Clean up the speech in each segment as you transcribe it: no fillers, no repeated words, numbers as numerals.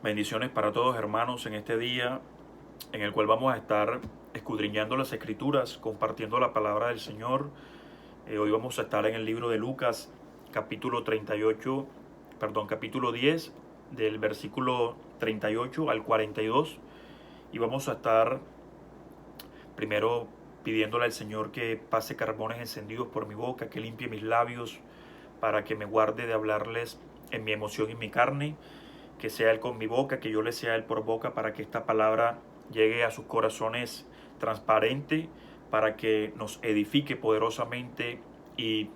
Bendiciones para todos, hermanos, en este día en el cual vamos a estar escudriñando las Escrituras, compartiendo la palabra del Señor. Hoy vamos a estar en el libro de Lucas, capítulo 10, del versículo 38 al 42. Y vamos a estar primero pidiéndole al Señor que pase carbones encendidos por mi boca, que limpie mis labios, para que me guarde de hablarles en mi emoción y mi carne, que sea Él con mi boca, que yo le sea Él por boca, para que esta palabra llegue a sus corazones transparente, para que nos edifique poderosamente y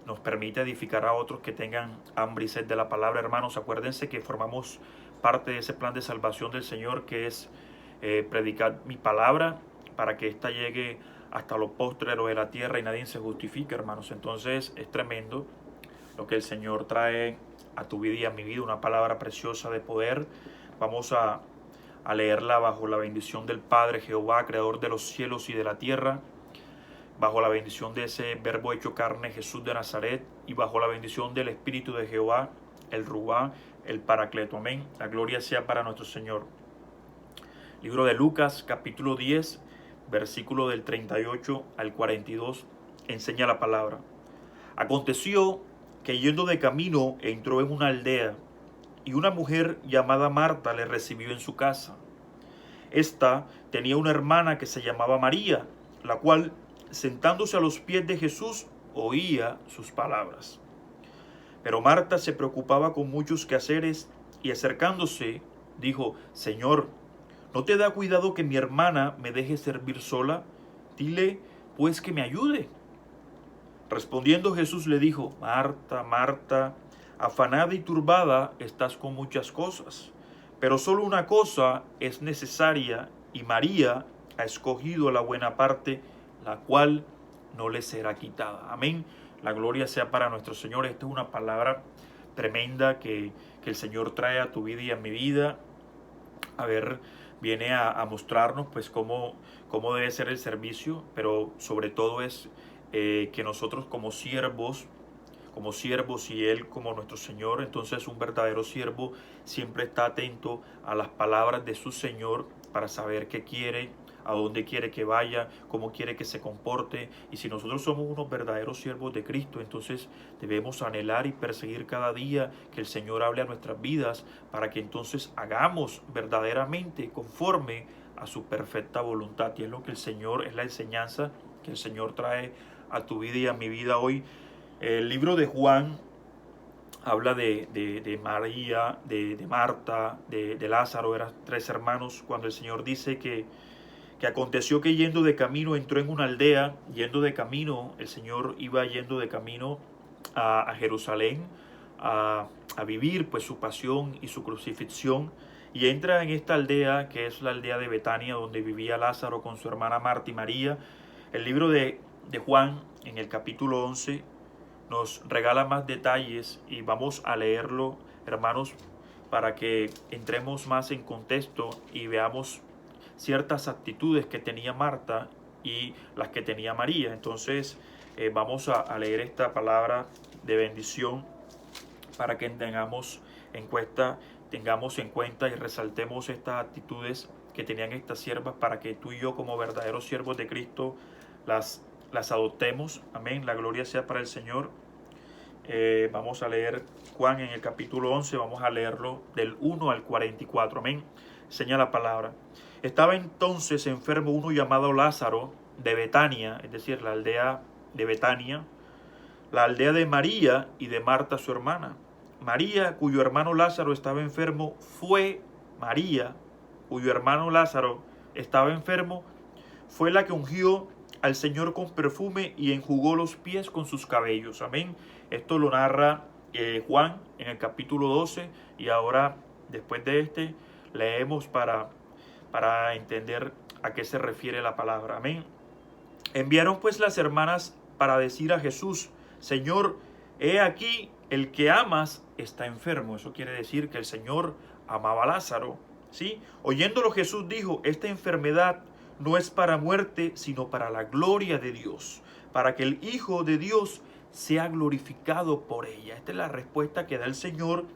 nos permita edificar a otros que tengan hambre y sed de la palabra. Hermanos, acuérdense que formamos parte de ese plan de salvación del Señor, que es predicar mi palabra, para que ésta llegue hasta lo postrero de la tierra y nadie se justifique, hermanos. Entonces es tremendo lo que el Señor trae a tu vida y a mi vida, una palabra preciosa de poder. Vamos a leerla bajo la bendición del Padre Jehová, creador de los cielos y de la tierra, bajo la bendición de ese verbo hecho carne, Jesús de Nazaret, y bajo la bendición del Espíritu de Jehová, el Rubá, el Paracleto. Amén. La gloria sea para nuestro Señor. Libro de Lucas, capítulo 10, versículo del 38 al 42, enseña la palabra. Aconteció que yendo de camino entró en una aldea, y una mujer llamada Marta le recibió en su casa. Esta tenía una hermana que se llamaba María, la cual, sentándose a los pies de Jesús, oía sus palabras. Pero Marta se preocupaba con muchos quehaceres y acercándose, dijo: Señor, ¿no te da cuidado que mi hermana me deje servir sola? Dile, pues, que me ayude. Respondiendo Jesús le dijo: Marta, Marta, afanada y turbada estás con muchas cosas, pero solo una cosa es necesaria, y María ha escogido la buena parte, la cual no le será quitada. Amén. La gloria sea para nuestro Señor. Esta es una palabra tremenda que el Señor trae a tu vida y a mi vida. A ver, viene a mostrarnos pues cómo debe ser el servicio, pero sobre todo es que nosotros como siervos y Él como nuestro Señor, entonces un verdadero siervo siempre está atento a las palabras de su Señor para saber qué quiere, a dónde quiere que vaya, cómo quiere que se comporte. Y si nosotros somos unos verdaderos siervos de Cristo, entonces debemos anhelar y perseguir cada día que el Señor hable a nuestras vidas, para que entonces hagamos verdaderamente conforme a su perfecta voluntad. Y es lo que el Señor, es la enseñanza que el Señor trae a tu vida y a mi vida hoy. El libro de Juan habla de María, de Marta, de Lázaro, eran tres hermanos, cuando el Señor dice que aconteció que yendo de camino entró en una aldea. Yendo de camino, el Señor iba yendo de camino a Jerusalén a vivir pues su pasión y su crucifixión, y entra en esta aldea que es la aldea de Betania, donde vivía Lázaro con su hermana Marta y María. El libro de Juan, en el capítulo 11, nos regala más detalles y vamos a leerlo, hermanos, para que entremos más en contexto y veamos ciertas actitudes que tenía Marta y las que tenía María. Entonces vamos a leer esta palabra de bendición para que tengamos en cuenta y resaltemos estas actitudes que tenían estas siervas, para que tú y yo como verdaderos siervos de Cristo las adoptemos. Amén. La gloria sea para el Señor. Vamos a leer Juan en el capítulo 11, vamos a leerlo del 1 al 44. Amén. Enseña la palabra. Estaba entonces enfermo uno llamado Lázaro de Betania, es decir, la aldea de Betania, la aldea de María y de Marta su hermana. María, cuyo hermano Lázaro estaba enfermo, fue la que ungió al Señor con perfume y enjugó los pies con sus cabellos. Amén. Esto lo narra Juan en el capítulo 12, y ahora después de leemos para entender a qué se refiere la palabra. Amén. Enviaron pues las hermanas para decir a Jesús: Señor, he aquí el que amas está enfermo. Eso quiere decir que el Señor amaba a Lázaro, ¿sí? Oyéndolo Jesús dijo: esta enfermedad no es para muerte, sino para la gloria de Dios, para que el Hijo de Dios sea glorificado por ella. Esta es la respuesta que da el Señor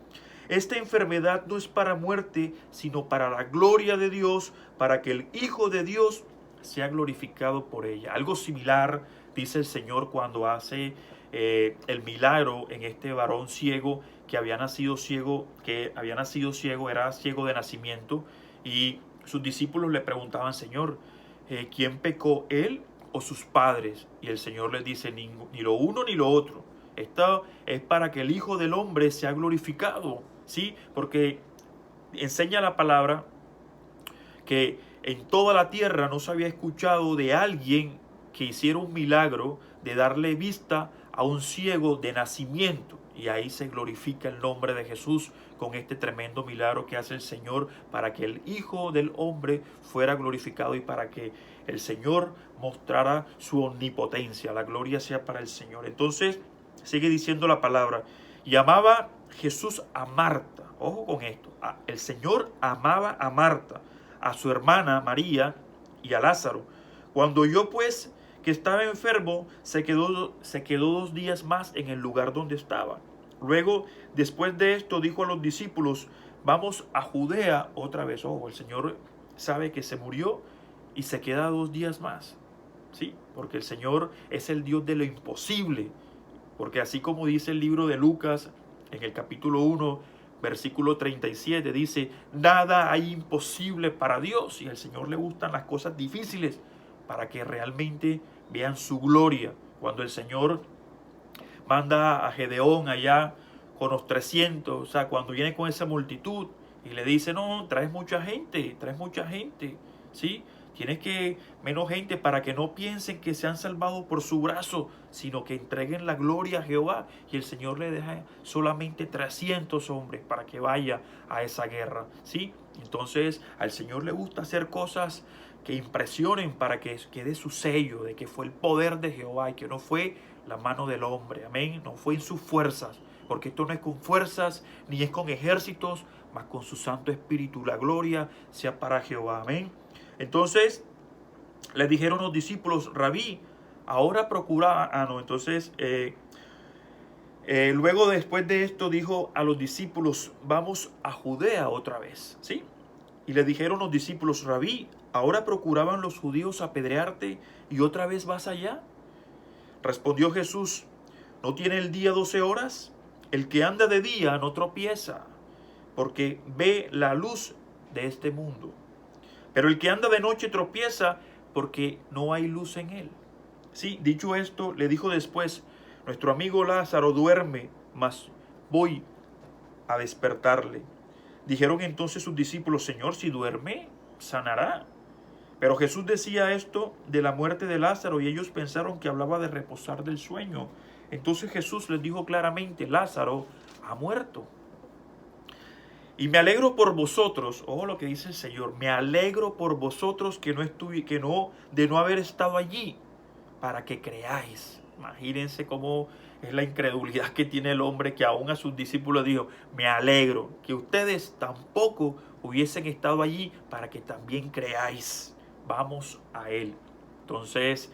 esta enfermedad no es para muerte, sino para la gloria de Dios, para que el Hijo de Dios sea glorificado por ella. Algo similar dice el Señor cuando hace el milagro en este varón ciego que había nacido ciego, era ciego de nacimiento, y sus discípulos le preguntaban: Señor, ¿quién pecó, él o sus padres? Y el Señor les dice: ni lo uno ni lo otro. Esto es para que el Hijo del Hombre sea glorificado, ¿sí? Porque enseña la palabra que en toda la tierra no se había escuchado de alguien que hiciera un milagro de darle vista a un ciego de nacimiento. Y ahí se glorifica el nombre de Jesús con este tremendo milagro que hace el Señor para que el Hijo del Hombre fuera glorificado y para que el Señor mostrara su omnipotencia. La gloria sea para el Señor. Entonces sigue diciendo la palabra: y amaba Jesús a Marta. Ojo con esto. El Señor amaba a Marta, a su hermana María y a Lázaro. Cuando oyó pues que estaba enfermo, se quedó 2 días más en el lugar donde estaba. Luego, después de esto, dijo a los discípulos: vamos a Judea otra vez. Ojo, el Señor sabe que se murió y se queda 2 días más. ¿Sí? Porque el Señor es el Dios de lo imposible. Porque así como dice el libro de Lucas, en el capítulo 1, versículo 37, dice: nada hay imposible para Dios. Y al Señor le gustan las cosas difíciles para que realmente vean su gloria. Cuando el Señor manda a Gedeón allá con los 300, o sea, cuando viene con esa multitud y le dice: no, traes mucha gente, ¿sí? Tienes que menos gente para que no piensen que se han salvado por su brazo, sino que entreguen la gloria a Jehová. Y el Señor le deja solamente 300 hombres para que vaya a esa guerra, ¿sí? Entonces al Señor le gusta hacer cosas que impresionen para que quede su sello de que fue el poder de Jehová y que no fue la mano del hombre, amén, no fue en sus fuerzas, porque esto no es con fuerzas ni es con ejércitos, mas con su Santo Espíritu. La gloria sea para Jehová, amén. Entonces le dijeron los discípulos: Rabí, ahora procura, entonces luego después de esto dijo a los discípulos: vamos a Judea otra vez, ¿sí? Y le dijeron los discípulos: Rabí, ahora procuraban los judíos apedrearte y otra vez vas allá. Respondió Jesús: ¿no tiene el día 12 horas? El que anda de día no tropieza, porque ve la luz de este mundo. Pero el que anda de noche tropieza, porque no hay luz en él. Sí, dicho esto, le dijo después: nuestro amigo Lázaro duerme, mas voy a despertarle. Dijeron entonces sus discípulos: Señor, si duerme, sanará. Pero Jesús decía esto de la muerte de Lázaro y ellos pensaron que hablaba de reposar del sueño. Entonces Jesús les dijo claramente: Lázaro ha muerto. Y me alegro por vosotros, ojo lo que dice el Señor, me alegro por vosotros de no haber estado allí, para que creáis. Imagínense cómo es la incredulidad que tiene el hombre, que aún a sus discípulos dijo: me alegro que ustedes tampoco hubiesen estado allí, para que también creáis. Vamos a él. Entonces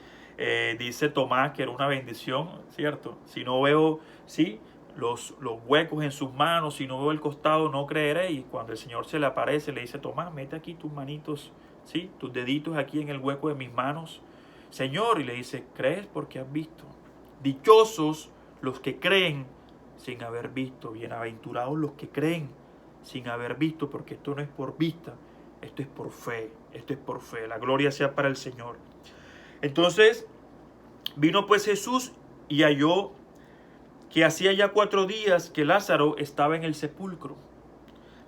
dice Tomás que era una bendición, ¿cierto? Si no veo, sí, los huecos en sus manos, si no veo el costado, no creeré. Y cuando el Señor se le aparece, le dice: Tomás, mete aquí tus manitos, ¿sí? Tus deditos aquí en el hueco de mis manos, Señor. Y le dice: ¿crees porque has visto? Dichosos los que creen sin haber visto. Bienaventurados los que creen sin haber visto, porque esto no es por vista, esto es por fe, esto es por fe. La gloria sea para el Señor. Entonces vino pues Jesús y halló que hacía ya 4 días que Lázaro estaba en el sepulcro.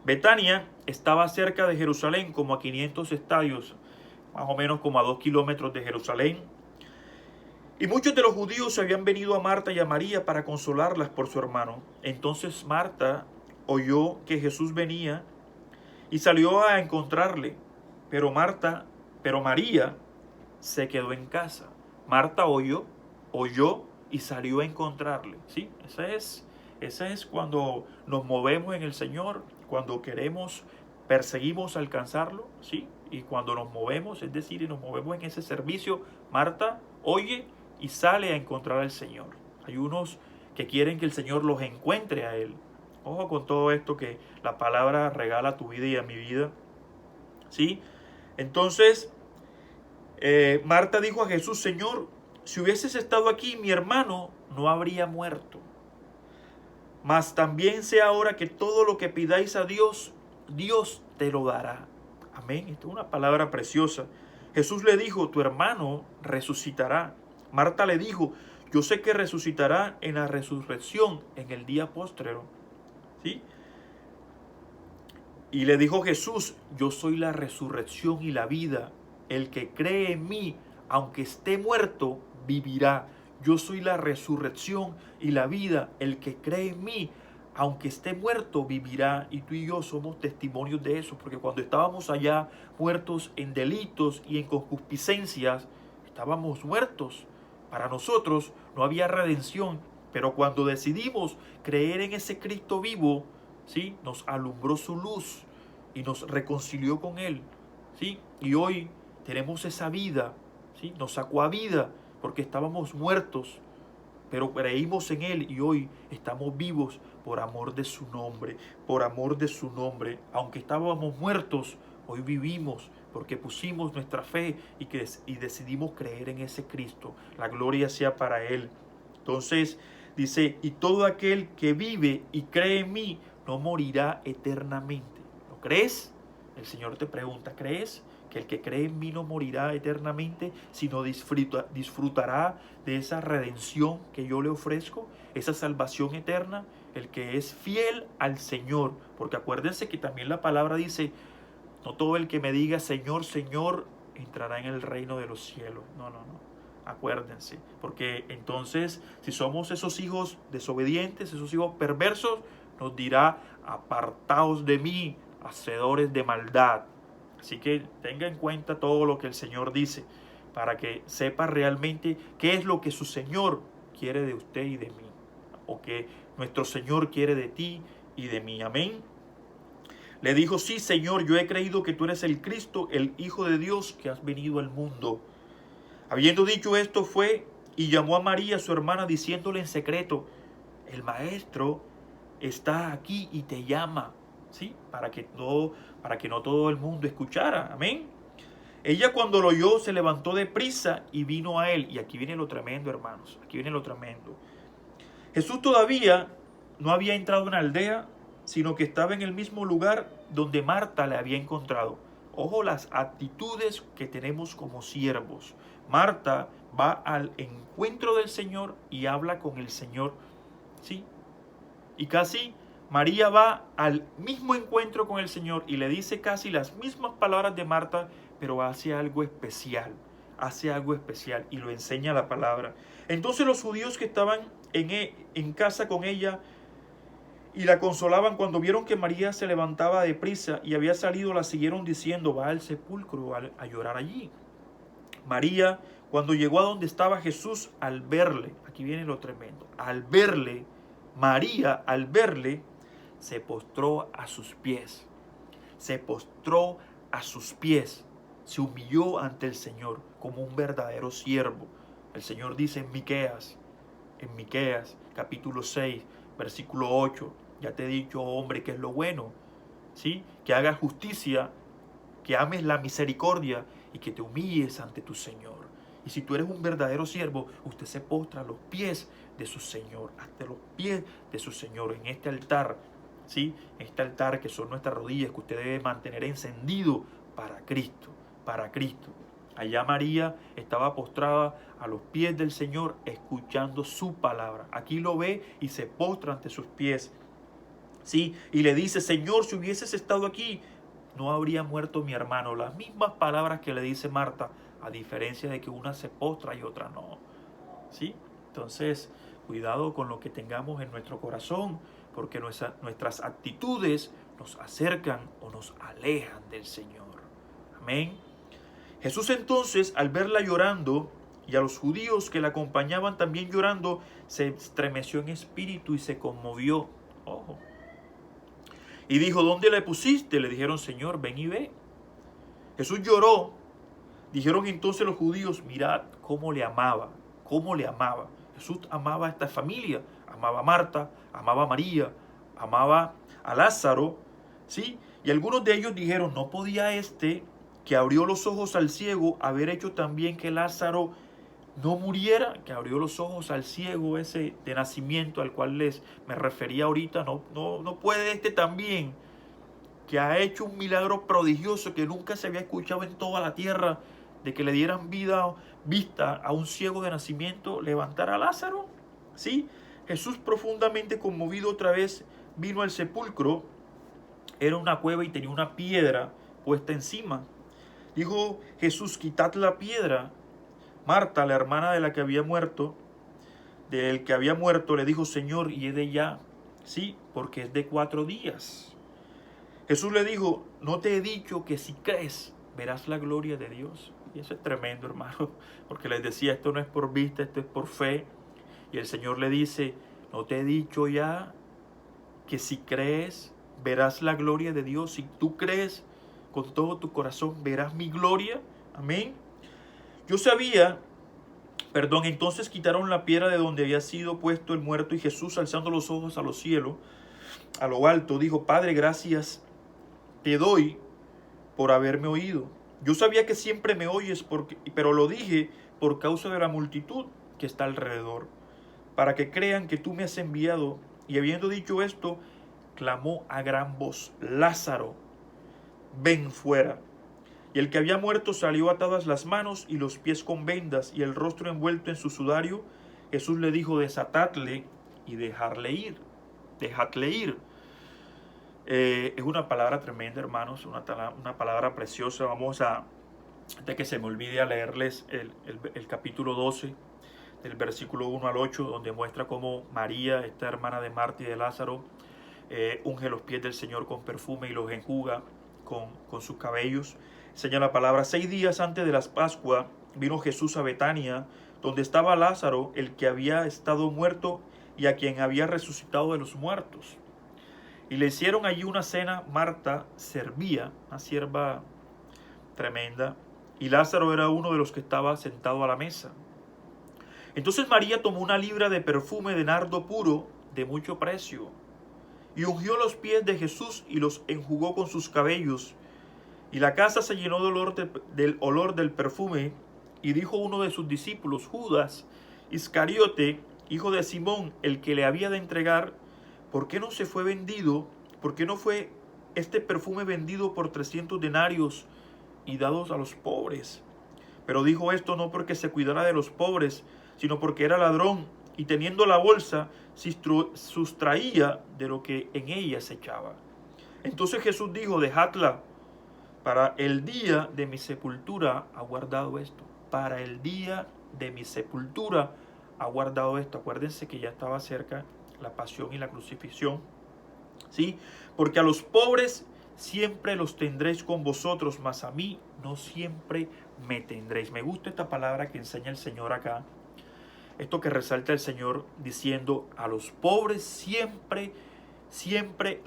Betania estaba cerca de Jerusalén, como a 500 estadios, más o menos como a 2 kilómetros de Jerusalén. Y muchos de los judíos habían venido a Marta y a María para consolarlas por su hermano. Entonces Marta oyó que Jesús venía y salió a encontrarle. Pero María se quedó en casa. Marta oyó y salió a encontrarle. ¿Sí? Esa es cuando nos movemos en el Señor, cuando perseguimos alcanzarlo, ¿sí? Y cuando nos movemos, es decir, y nos movemos en ese servicio, Marta oye y sale a encontrar al Señor. Hay unos que quieren que el Señor los encuentre a Él. Ojo con todo esto que la palabra regala a tu vida y a mi vida. ¿Sí? Entonces, Marta dijo a Jesús, Señor, si hubieses estado aquí, mi hermano no habría muerto. Mas también sé ahora que todo lo que pidáis a Dios, Dios te lo dará. Amén. Esta es una palabra preciosa. Jesús le dijo, tu hermano resucitará. Marta le dijo, yo sé que resucitará en la resurrección, en el día póstrero. ¿Sí? Y le dijo Jesús, yo soy la resurrección y la vida. El que cree en mí, aunque esté muerto, vivirá. Yo soy la resurrección y la vida. El que cree en mí, aunque esté muerto, vivirá. Y tú y yo somos testimonios de eso, porque cuando estábamos allá muertos en delitos y en concupiscencias, estábamos muertos. Para nosotros no había redención, pero cuando decidimos creer en ese Cristo vivo, ¿sí? Nos alumbró su luz y nos reconcilió con Él, ¿sí? Y hoy tenemos esa vida, ¿sí? Nos sacó a vida porque estábamos muertos, pero creímos en Él y hoy estamos vivos por amor de su nombre, por amor de su nombre. Aunque estábamos muertos, hoy vivimos porque pusimos nuestra fe y decidimos creer en ese Cristo. La gloria sea para Él. Entonces dice, y todo aquel que vive y cree en mí no morirá eternamente. ¿Lo crees? El Señor te pregunta, ¿crees que el que cree en mí no morirá eternamente, sino disfrutará de esa redención que yo le ofrezco, esa salvación eterna? El que es fiel al Señor, porque acuérdense que también la palabra dice, no todo el que me diga Señor, Señor, entrará en el reino de los cielos. No, no, no. Acuérdense, porque entonces si somos esos hijos desobedientes, esos hijos perversos, nos dirá, apartaos de mí, hacedores de maldad. Así que tenga en cuenta todo lo que el Señor dice, para que sepa realmente qué es lo que su Señor quiere de usted y de mí, o que nuestro Señor quiere de ti y de mí. Amén. Le dijo, sí, Señor, yo he creído que tú eres el Cristo, el Hijo de Dios, que has venido al mundo. Habiendo dicho esto, fue y llamó a María, su hermana, diciéndole en secreto, el Maestro está aquí y te llama, ¿sí? Para que no todo el mundo escuchara. Amén. Ella cuando lo oyó se levantó deprisa y vino a él. Y aquí viene lo tremendo, hermanos. Aquí viene lo tremendo. Jesús todavía no había entrado en la aldea, sino que estaba en el mismo lugar donde Marta le había encontrado. Ojo las actitudes que tenemos como siervos. Marta va al encuentro del Señor y habla con el Señor, ¿sí? Y casi María va al mismo encuentro con el Señor y le dice casi las mismas palabras de Marta, pero hace algo especial. Hace algo especial y lo enseña la palabra. Entonces los judíos que estaban en casa con ella y la consolaban, cuando vieron que María se levantaba deprisa y había salido, la siguieron diciendo, va al sepulcro a llorar allí. María, cuando llegó a donde estaba Jesús, al verle, aquí viene lo tremendo, al verle, María, al verle, se postró a sus pies. Se postró a sus pies. Se humilló ante el Señor como un verdadero siervo. El Señor dice en Miqueas, capítulo 6, versículo 8, ya te he dicho, hombre, que es lo bueno, ¿sí? Que hagas justicia, que ames la misericordia y que te humilles ante tu Señor. Y si tú eres un verdadero siervo, usted se postra a los pies de su Señor, hasta los pies de su Señor, en este altar, ¿sí? Este altar que son nuestras rodillas, que usted debe mantener encendido para Cristo, para Cristo. Allá María estaba postrada a los pies del Señor, escuchando su palabra. Aquí lo ve y se postra ante sus pies, ¿sí? Y le dice, Señor, si hubieses estado aquí, no habría muerto mi hermano. Las mismas palabras que le dice Marta, a diferencia de que una se postra y otra no, ¿sí? Entonces, cuidado con lo que tengamos en nuestro corazón, porque nuestras actitudes nos acercan o nos alejan del Señor. Amén. Jesús entonces, al verla llorando, y a los judíos que la acompañaban también llorando, se estremeció en espíritu y se conmovió. Ojo. Y dijo, ¿dónde le pusiste? Le dijeron, Señor, ven y ve. Jesús lloró. Dijeron entonces los judíos, mirad cómo le amaba, cómo le amaba. Jesús amaba a esta familia, amaba a Marta, amaba a María, amaba a Lázaro, ¿sí? Y algunos de ellos dijeron, ¿no podía este que abrió los ojos al ciego haber hecho también que Lázaro no muriera? Que abrió los ojos al ciego ese de nacimiento al cual me refería ahorita. No puede este también, que ha hecho un milagro prodigioso que nunca se había escuchado en toda la tierra, de que le dieran vista a un ciego de nacimiento, levantar a Lázaro. ¿Sí? Jesús, profundamente conmovido, otra vez vino al sepulcro. Era una cueva y tenía una piedra puesta encima. Dijo Jesús, quitad la piedra. Marta, la hermana de la que había muerto, del que había muerto, le dijo, Señor, y es de ya, sí, porque es de 4 días. Jesús le dijo, no te he dicho que si crees verás la gloria de Dios. Y eso es tremendo, hermano, porque les decía, esto no es por vista, esto es por fe. Y el Señor le dice, no te he dicho ya que si crees verás la gloria de Dios. Si tú crees con todo tu corazón verás mi gloria. Amén. Entonces quitaron la piedra de donde había sido puesto el muerto, y Jesús, alzando los ojos a los cielos, a lo alto, dijo, Padre, gracias te doy por haberme oído. Yo sabía que siempre me oyes, pero lo dije por causa de la multitud que está alrededor, para que crean que tú me has enviado. Y habiendo dicho esto, clamó a gran voz, Lázaro, ven fuera. Y el que había muerto salió atadas las manos y los pies con vendas y el rostro envuelto en su sudario. Jesús le dijo, desatadle y dejarle ir. Dejadle ir. Es una palabra tremenda, hermanos, una palabra preciosa. Vamos a, antes que se me olvide, a leerles el capítulo 12, del versículo 1 al 8, donde muestra cómo María, esta hermana de Marta y de Lázaro, unge los pies del Señor con perfume y los enjuga con sus cabellos. Enseña la palabra, 6 días antes de las Pascuas, vino Jesús a Betania, donde estaba Lázaro, el que había estado muerto y a quien había resucitado de los muertos. Y le hicieron allí una cena. Marta servía, una sierva tremenda, y Lázaro era uno de los que estaba sentado a la mesa. Entonces María tomó una libra de perfume de nardo puro de mucho precio, y ungió los pies de Jesús y los enjugó con sus cabellos. Y la casa se llenó del olor del perfume. Y dijo uno de sus discípulos, Judas Iscariote, hijo de Simón, el que le había de entregar, ¿por qué no fue este perfume vendido por 300 denarios y dados a los pobres? Pero dijo esto no porque se cuidara de los pobres, sino porque era ladrón, y teniendo la bolsa, sustraía de lo que en ella se echaba. Entonces Jesús dijo, dejadla, para el día de mi sepultura ha guardado esto. Para el día de mi sepultura ha guardado esto. Acuérdense que ya estaba cerca la pasión y la crucifixión. ¿Sí? Porque a los pobres siempre los tendréis con vosotros, mas a mí no siempre me tendréis. Me gusta esta palabra que enseña el Señor acá. Esto que resalta el Señor diciendo, a los pobres siempre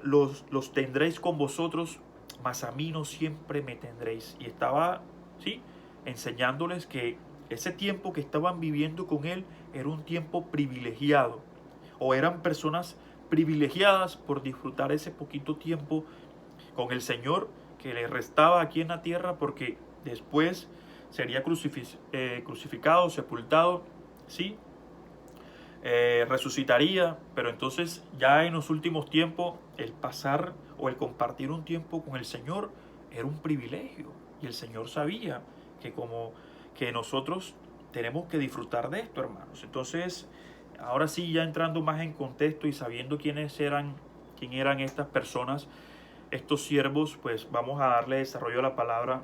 los tendréis con vosotros, mas a mí no siempre me tendréis. Y estaba, ¿sí?, enseñándoles que ese tiempo que estaban viviendo con Él era un tiempo privilegiado, o eran personas privilegiadas por disfrutar ese poquito tiempo con el Señor que les restaba aquí en la tierra, porque después sería crucificado, sepultado, ¿sí? Resucitaría, pero entonces ya en los últimos tiempos el pasar o el compartir un tiempo con el Señor era un privilegio, y el Señor sabía que nosotros tenemos que disfrutar de esto, hermanos. Entonces, ahora sí, ya entrando más en contexto y sabiendo quién eran estas personas, estos siervos, pues vamos a darle desarrollo a la palabra.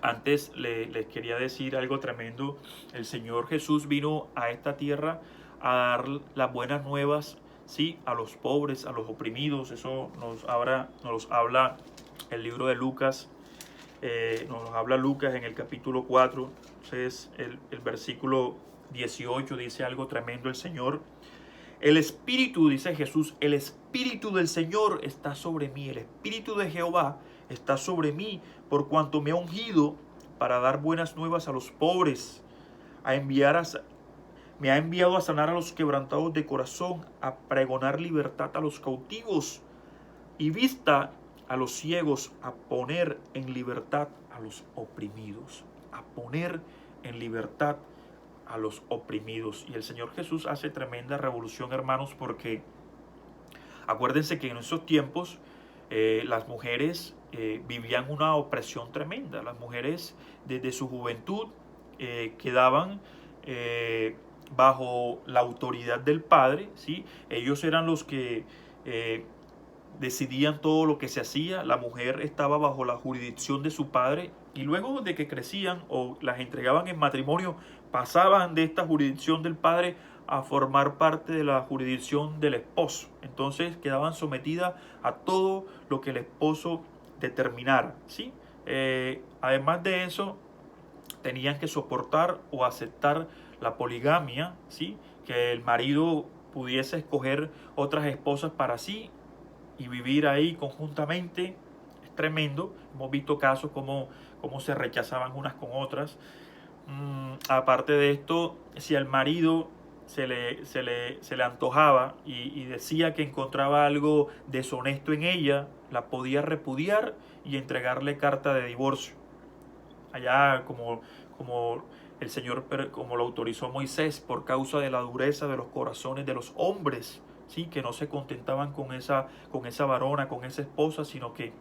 Antes les quería decir algo tremendo. El Señor Jesús vino a esta tierra a dar las buenas nuevas, ¿sí?, a los pobres, a los oprimidos. Eso nos habla el libro de Lucas. Nos habla Lucas en el capítulo 4. Entonces el versículo 18 dice algo tremendo el Señor. El Espíritu, dice Jesús, el Espíritu del Señor está sobre mí. El Espíritu de Jehová está sobre mí, por cuanto me ha ungido para dar buenas nuevas a los pobres, a enviar Me ha enviado a sanar a los quebrantados de corazón, a pregonar libertad a los cautivos y vista a los ciegos, a poner en libertad a los oprimidos. A poner en libertad a los oprimidos. Y el Señor Jesús hace tremenda revolución, hermanos, porque acuérdense que en esos tiempos las mujeres vivían una opresión tremenda. Las mujeres desde su juventud quedaban bajo la autoridad del padre, ¿sí? Ellos eran los que decidían todo lo que se hacía. La mujer estaba bajo la jurisdicción de su padre y luego de que crecían o las entregaban en matrimonio, pasaban de esta jurisdicción del padre a formar parte de la jurisdicción del esposo. Entonces quedaban sometidas a todo lo que el esposo determinara, ¿sí? Además de eso, tenían que soportar o aceptar la poligamia, ¿sí? Que el marido pudiese escoger otras esposas para sí y vivir ahí conjuntamente. Es tremendo. Hemos visto casos como se rechazaban unas con otras. Aparte de esto, si al marido se le antojaba y decía que encontraba algo deshonesto en ella, la podía repudiar y entregarle carta de divorcio. Allá como el Señor, como lo autorizó Moisés, por causa de la dureza de los corazones de los hombres, ¿sí? Que no se contentaban con esa varona, con esa esposa, sino que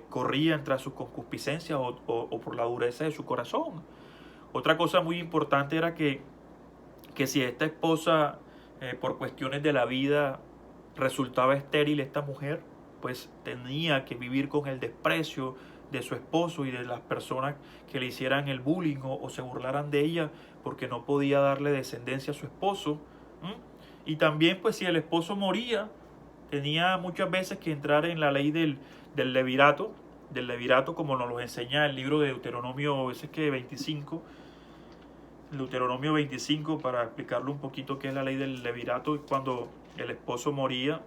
corrían tras sus concupiscencias o por la dureza de su corazón. Otra cosa muy importante era que si esta esposa, por cuestiones de la vida, resultaba estéril, esta mujer, pues tenía que vivir con el desprecio de su esposo y de las personas que le hicieran el bullying o se burlaran de ella porque no podía darle descendencia a su esposo. Y también, pues si el esposo moría, tenía muchas veces que entrar en la ley del levirato, como nos lo enseña el libro de Deuteronomio, ese que 25, Deuteronomio 25, para explicarle un poquito qué es la ley del levirato. Cuando el esposo moría,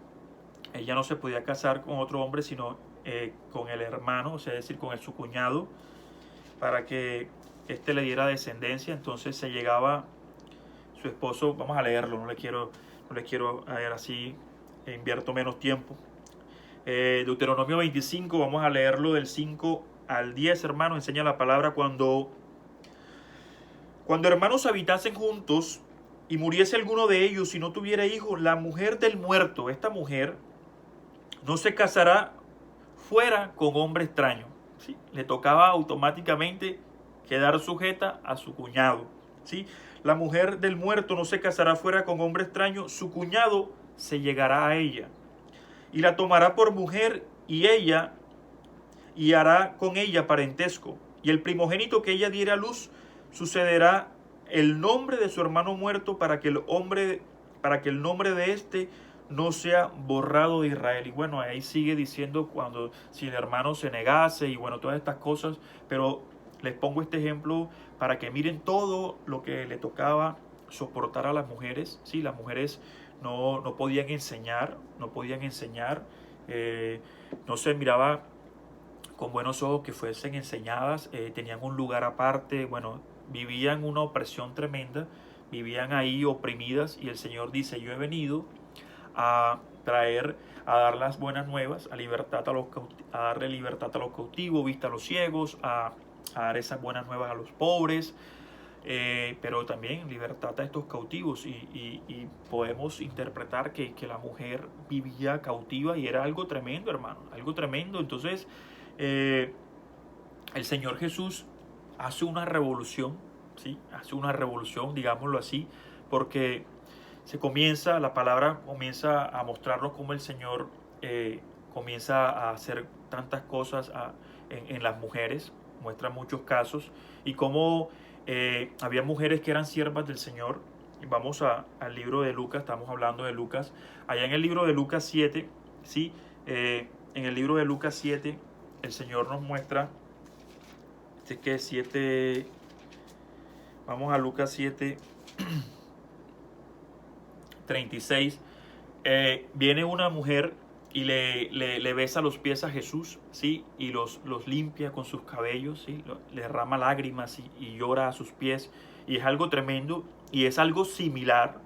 ella no se podía casar con otro hombre, sino con el hermano, o sea, es decir, con su cuñado, para que éste le diera descendencia. Entonces se llegaba su esposo, vamos a leerlo, no le quiero leer así, invierto menos tiempo. Deuteronomio 25, vamos a leerlo del 5 al 10, hermano. Enseña la palabra: cuando hermanos habitasen juntos y muriese alguno de ellos y no tuviera hijos, la mujer del muerto, esta mujer, no se casará fuera con hombre extraño, ¿sí? Le tocaba automáticamente quedar sujeta a su cuñado, ¿sí? La mujer del muerto no se casará fuera con hombre extraño, su cuñado se llegará a ella y la tomará por mujer y hará con ella parentesco, y el primogénito que ella diera a luz sucederá el nombre de su hermano muerto para que el nombre de éste no sea borrado de Israel. Y bueno, ahí sigue diciendo si el hermano se negase y bueno, todas estas cosas, pero les pongo este ejemplo para que miren todo lo que le tocaba soportar a las mujeres. Sí, las mujeres no podían enseñar, no se miraba con buenos ojos que fuesen enseñadas, tenían un lugar aparte, bueno, vivían una opresión tremenda, vivían ahí oprimidas, y el Señor dice: yo he venido a dar las buenas nuevas, a darle libertad a los cautivos, vista a los ciegos, a dar esas buenas nuevas a los pobres, pero también libertad a estos cautivos. Y podemos interpretar que la mujer vivía cautiva y era algo tremendo, hermano, algo tremendo. Entonces el Señor Jesús hace una revolución, ¿sí? Hace una revolución, digámoslo así, porque la palabra comienza a mostrarnos cómo el Señor comienza a hacer tantas cosas en las mujeres, muestra muchos casos, y cómo había mujeres que eran siervas del Señor. Y vamos al libro de Lucas, estamos hablando de Lucas, allá en el libro de Lucas 7, ¿sí? En el libro de Lucas 7, el Señor nos muestra, que 7, vamos a Lucas 7, 36, viene una mujer y le besa los pies a Jesús, ¿sí? Y los limpia con sus cabellos, ¿sí? Le derrama lágrimas y llora a sus pies, y es algo tremendo. Y es algo similar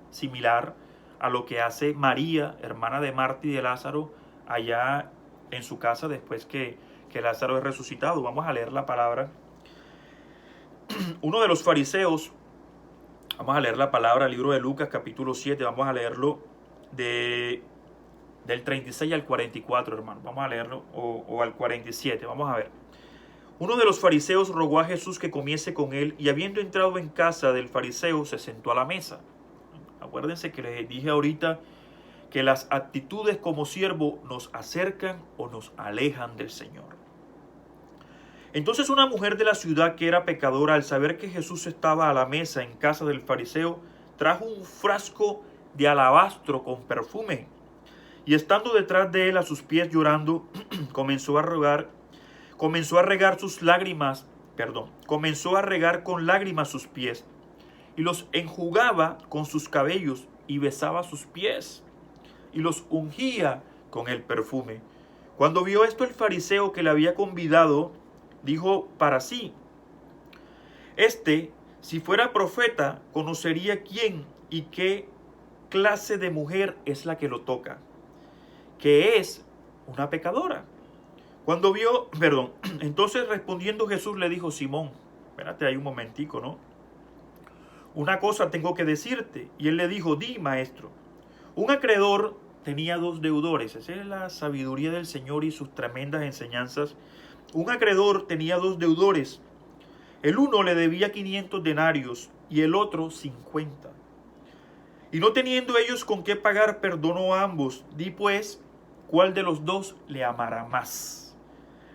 a lo que hace María, hermana de Marta y de Lázaro, allá en su casa después que Lázaro es resucitado. Vamos a leer la palabra. Uno de los fariseos, vamos a leer la palabra, el libro de Lucas capítulo 7, vamos a leerlo del 36 al 44, hermano. Vamos a leerlo, o al 47, vamos a ver. Uno de los fariseos rogó a Jesús que comiese con él, y habiendo entrado en casa del fariseo, se sentó a la mesa. Acuérdense que les dije ahorita que las actitudes como siervo nos acercan o nos alejan del Señor. Entonces una mujer de la ciudad que era pecadora, al saber que Jesús estaba a la mesa en casa del fariseo, trajo un frasco de alabastro con perfume, y estando detrás de él a sus pies llorando, comenzó a regar con lágrimas sus pies, y los enjugaba con sus cabellos, y besaba sus pies, y los ungía con el perfume. Cuando vio esto el fariseo que le había convidado, dijo para sí: si fuera profeta, conocería quién y qué clase de mujer es la que lo toca, que es una pecadora. Entonces respondiendo Jesús le dijo: Simón, espérate ahí un momentico, ¿no? Una cosa tengo que decirte. Y él le dijo: di, maestro. Un acreedor tenía 2 deudores. Esa es la sabiduría del Señor y sus tremendas enseñanzas. Un acreedor tenía 2 deudores. El uno le debía 500 denarios y el otro 50. Y no teniendo ellos con qué pagar, perdonó a ambos. Di pues, ¿cuál de los 2 le amará más?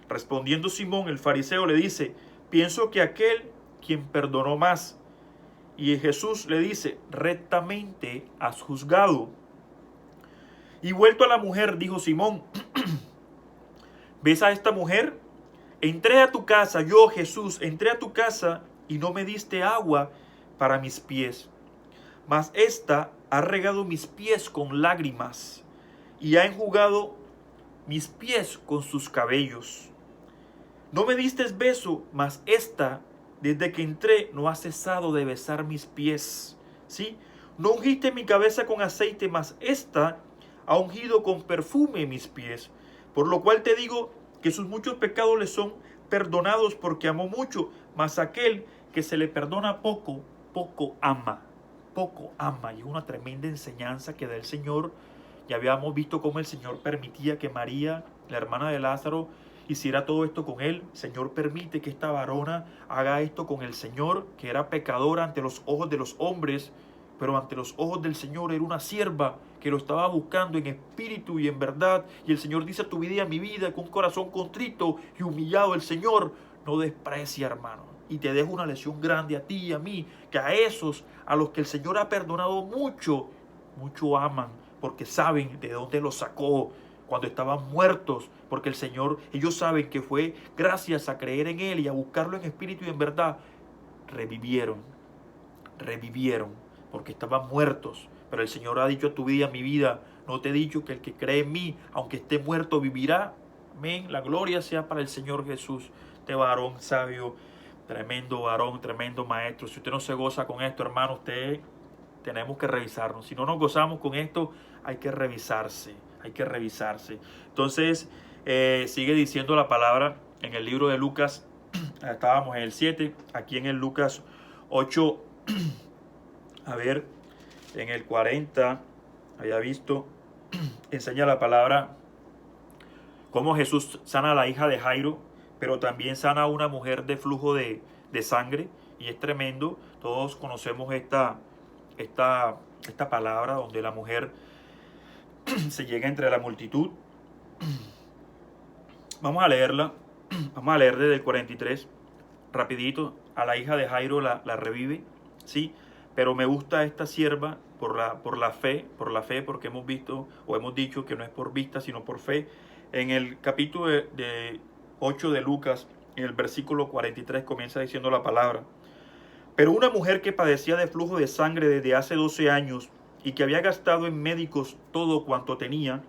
Respondiendo Simón el fariseo le dice: pienso que aquel quien perdonó más. Y Jesús le dice: rectamente has juzgado. Y vuelto a la mujer, dijo Simón: ¿ves a esta mujer? Entré a tu casa, yo, Jesús, entré a tu casa y no me diste agua para mis pies. Mas ésta ha regado mis pies con lágrimas y ha enjugado mis pies con sus cabellos. No me diste beso, mas ésta, desde que entré, no ha cesado de besar mis pies. ¿Sí? No ungiste mi cabeza con aceite, mas ésta ha ungido con perfume mis pies. Por lo cual te digo que sus muchos pecados le son perdonados porque amó mucho, mas aquel que se le perdona poco, poco ama. Poco ama. Y es una tremenda enseñanza que da el Señor. Ya habíamos visto cómo el Señor permitía que María, la hermana de Lázaro, hiciera todo esto con él. El Señor permite que esta varona haga esto con el Señor, que era pecadora ante los ojos de los hombres, pero ante los ojos del Señor era una sierva que lo estaba buscando en espíritu y en verdad. Y el Señor dice a tu vida y a mi vida, con un corazón contrito y humillado, el Señor no desprecia, hermano. Y te dejo una lección grande a ti y a mí, que a esos a los que el Señor ha perdonado mucho, mucho aman, porque saben de dónde los sacó cuando estaban muertos, porque el Señor, ellos saben que fue gracias a creer en Él y a buscarlo en espíritu y en verdad, revivieron, porque estaban muertos. Pero el Señor ha dicho a tu vida, a mi vida: no te he dicho que el que cree en mí, aunque esté muerto, vivirá. Amén. La gloria sea para el Señor Jesús. Este varón sabio, tremendo varón, tremendo maestro. Si usted no se goza con esto, hermano, tenemos que revisarnos. Si no nos gozamos con esto, hay que revisarse. Entonces, sigue diciendo la palabra en el libro de Lucas. Estábamos en el 7, aquí en el Lucas 8. A ver, en el 40, había visto, enseña la palabra cómo Jesús sana a la hija de Jairo, pero también sana a una mujer de flujo de sangre, y es tremendo. Todos conocemos esta palabra donde la mujer se llega entre la multitud. Vamos a leerla, vamos a leer desde el 43, rapidito. A la hija de Jairo la revive, ¿sí? Pero me gusta esta sierva por la fe, porque hemos visto o hemos dicho que no es por vista, sino por fe. En el capítulo de 8 de Lucas, en el versículo 43, comienza diciendo la palabra: pero una mujer que padecía de flujo de sangre desde hace 12 años y que había gastado en médicos todo cuanto tenía,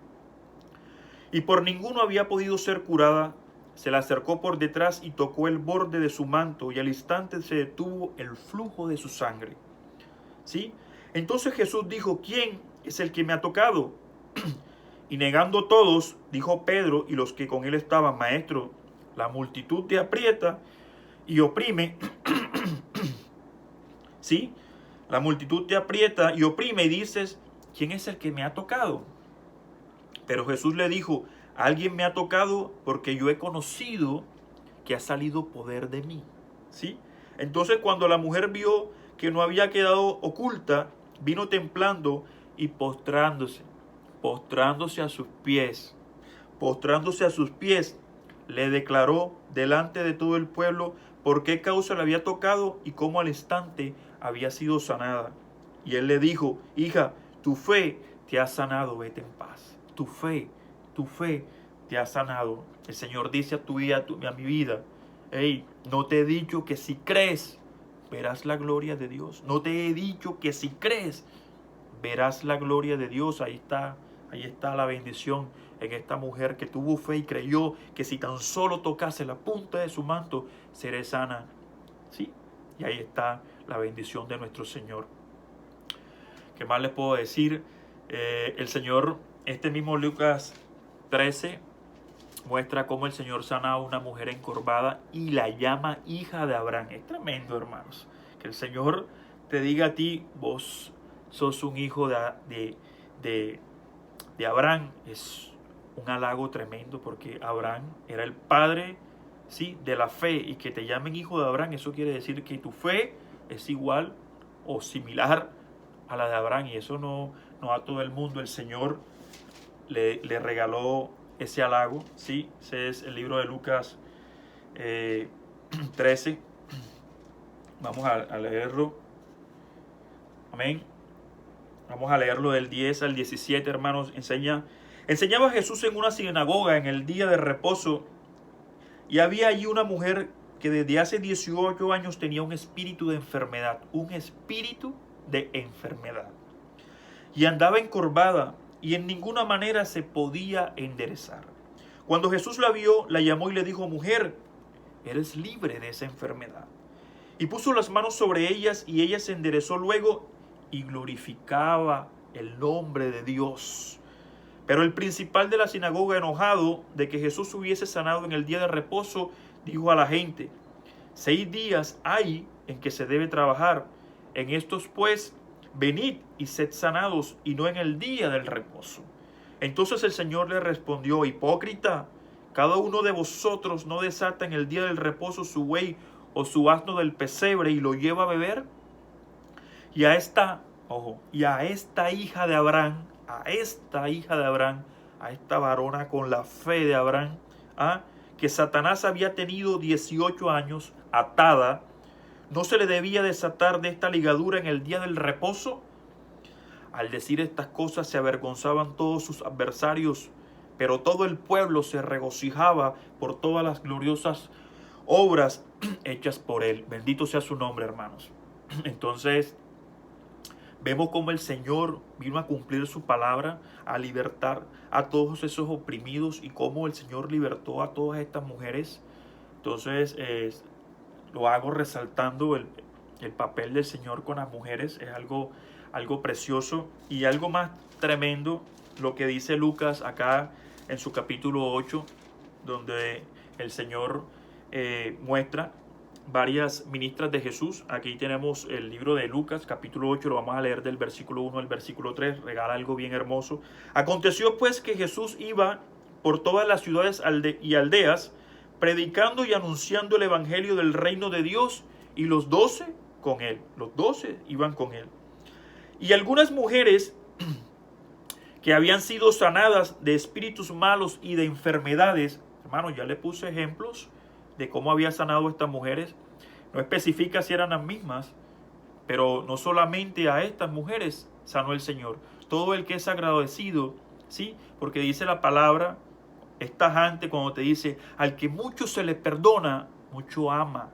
y por ninguno había podido ser curada, se le acercó por detrás y tocó el borde de su manto, y al instante se detuvo el flujo de su sangre. ¿sí? Entonces Jesús dijo, ¿quién es el que me ha tocado? Y negando todos, dijo Pedro y los que con él estaban, maestro, la multitud te aprieta y oprime, ¿sí? La multitud te aprieta y oprime y dices, ¿quién es el que me ha tocado? Pero Jesús le dijo, alguien me ha tocado porque yo he conocido que ha salido poder de mí, ¿sí? Entonces cuando la mujer vio que no había quedado oculta, vino temblando y postrándose a sus pies, le declaró delante de todo el pueblo por qué causa le había tocado y cómo al instante había sido sanada. Y él le dijo, hija, tu fe te ha sanado, vete en paz. Tu fe te ha sanado. El Señor dice a tu vida, a mi vida, hey, no te he dicho que si crees, verás la gloria de Dios. No te he dicho que si crees, verás la gloria de Dios. Ahí está la bendición en esta mujer que tuvo fe y creyó que si tan solo tocase la punta de su manto, seré sana. Sí, y ahí está la bendición de nuestro Señor. ¿Qué más les puedo decir? El Señor, este mismo Lucas 13, muestra cómo el Señor sana a una mujer encorvada y la llama hija de Abraham. Es tremendo, hermanos. Que el Señor te diga a ti, vos sos un hijo de Abraham. Es un halago tremendo porque Abraham era el padre, ¿sí?, de la fe, y que te llamen hijo de Abraham, eso quiere decir que tu fe es igual o similar a la de Abraham, y eso no a todo el mundo. El Señor le regaló ese halago, ¿sí? Ese es el libro de Lucas 13. Vamos a leerlo. Amén. Vamos a leerlo del 10 al 17, hermanos. Enseñaba Jesús en una sinagoga en el día de reposo, y había allí una mujer que desde hace 18 años tenía un espíritu de enfermedad, y andaba encorvada y en ninguna manera se podía enderezar. Cuando Jesús la vio, la llamó y le dijo, mujer, eres libre de esa enfermedad. Y puso las manos sobre ellas y ella se enderezó luego y glorificaba el nombre de Dios. Pero el principal de la sinagoga, enojado de que Jesús hubiese sanado en el día de reposo, dijo a la gente, 6 días hay en que se debe trabajar. En estos pues, venid y sed sanados, y no en el día del reposo. Entonces el Señor le respondió, hipócrita, cada uno de vosotros no desata en el día del reposo su buey o su asno del pesebre y lo lleva a beber. Y a esta hija de Abraham, a esta varona con la fe de Abraham, que Satanás había tenido 18 años atada, ¿no se le debía desatar de esta ligadura en el día del reposo? Al decir estas cosas se avergonzaban todos sus adversarios, pero todo el pueblo se regocijaba por todas las gloriosas obras hechas por él. Bendito sea su nombre, hermanos. Entonces, vemos cómo el Señor vino a cumplir su palabra, a libertar a todos esos oprimidos, y cómo el Señor libertó a todas estas mujeres. Entonces, lo hago resaltando el papel del Señor con las mujeres. Es algo precioso. Y algo más tremendo, lo que dice Lucas acá en su capítulo 8, donde el Señor muestra varias ministras de Jesús. Aquí tenemos el libro de Lucas, capítulo 8, lo vamos a leer del versículo 1 al versículo 3, regala algo bien hermoso. Aconteció pues que Jesús iba por todas las ciudades y aldeas, predicando y anunciando el evangelio del reino de Dios, y los 12 con él. Los 12 iban con él. Y algunas mujeres que habían sido sanadas de espíritus malos y de enfermedades. Hermanos, ya le puse ejemplos de cómo había sanado a estas mujeres. No especifica si eran las mismas, pero no solamente a estas mujeres sanó el Señor. Todo el que es agradecido, ¿sí? Porque dice la palabra, es tajante cuando te dice, al que mucho se le perdona, mucho ama,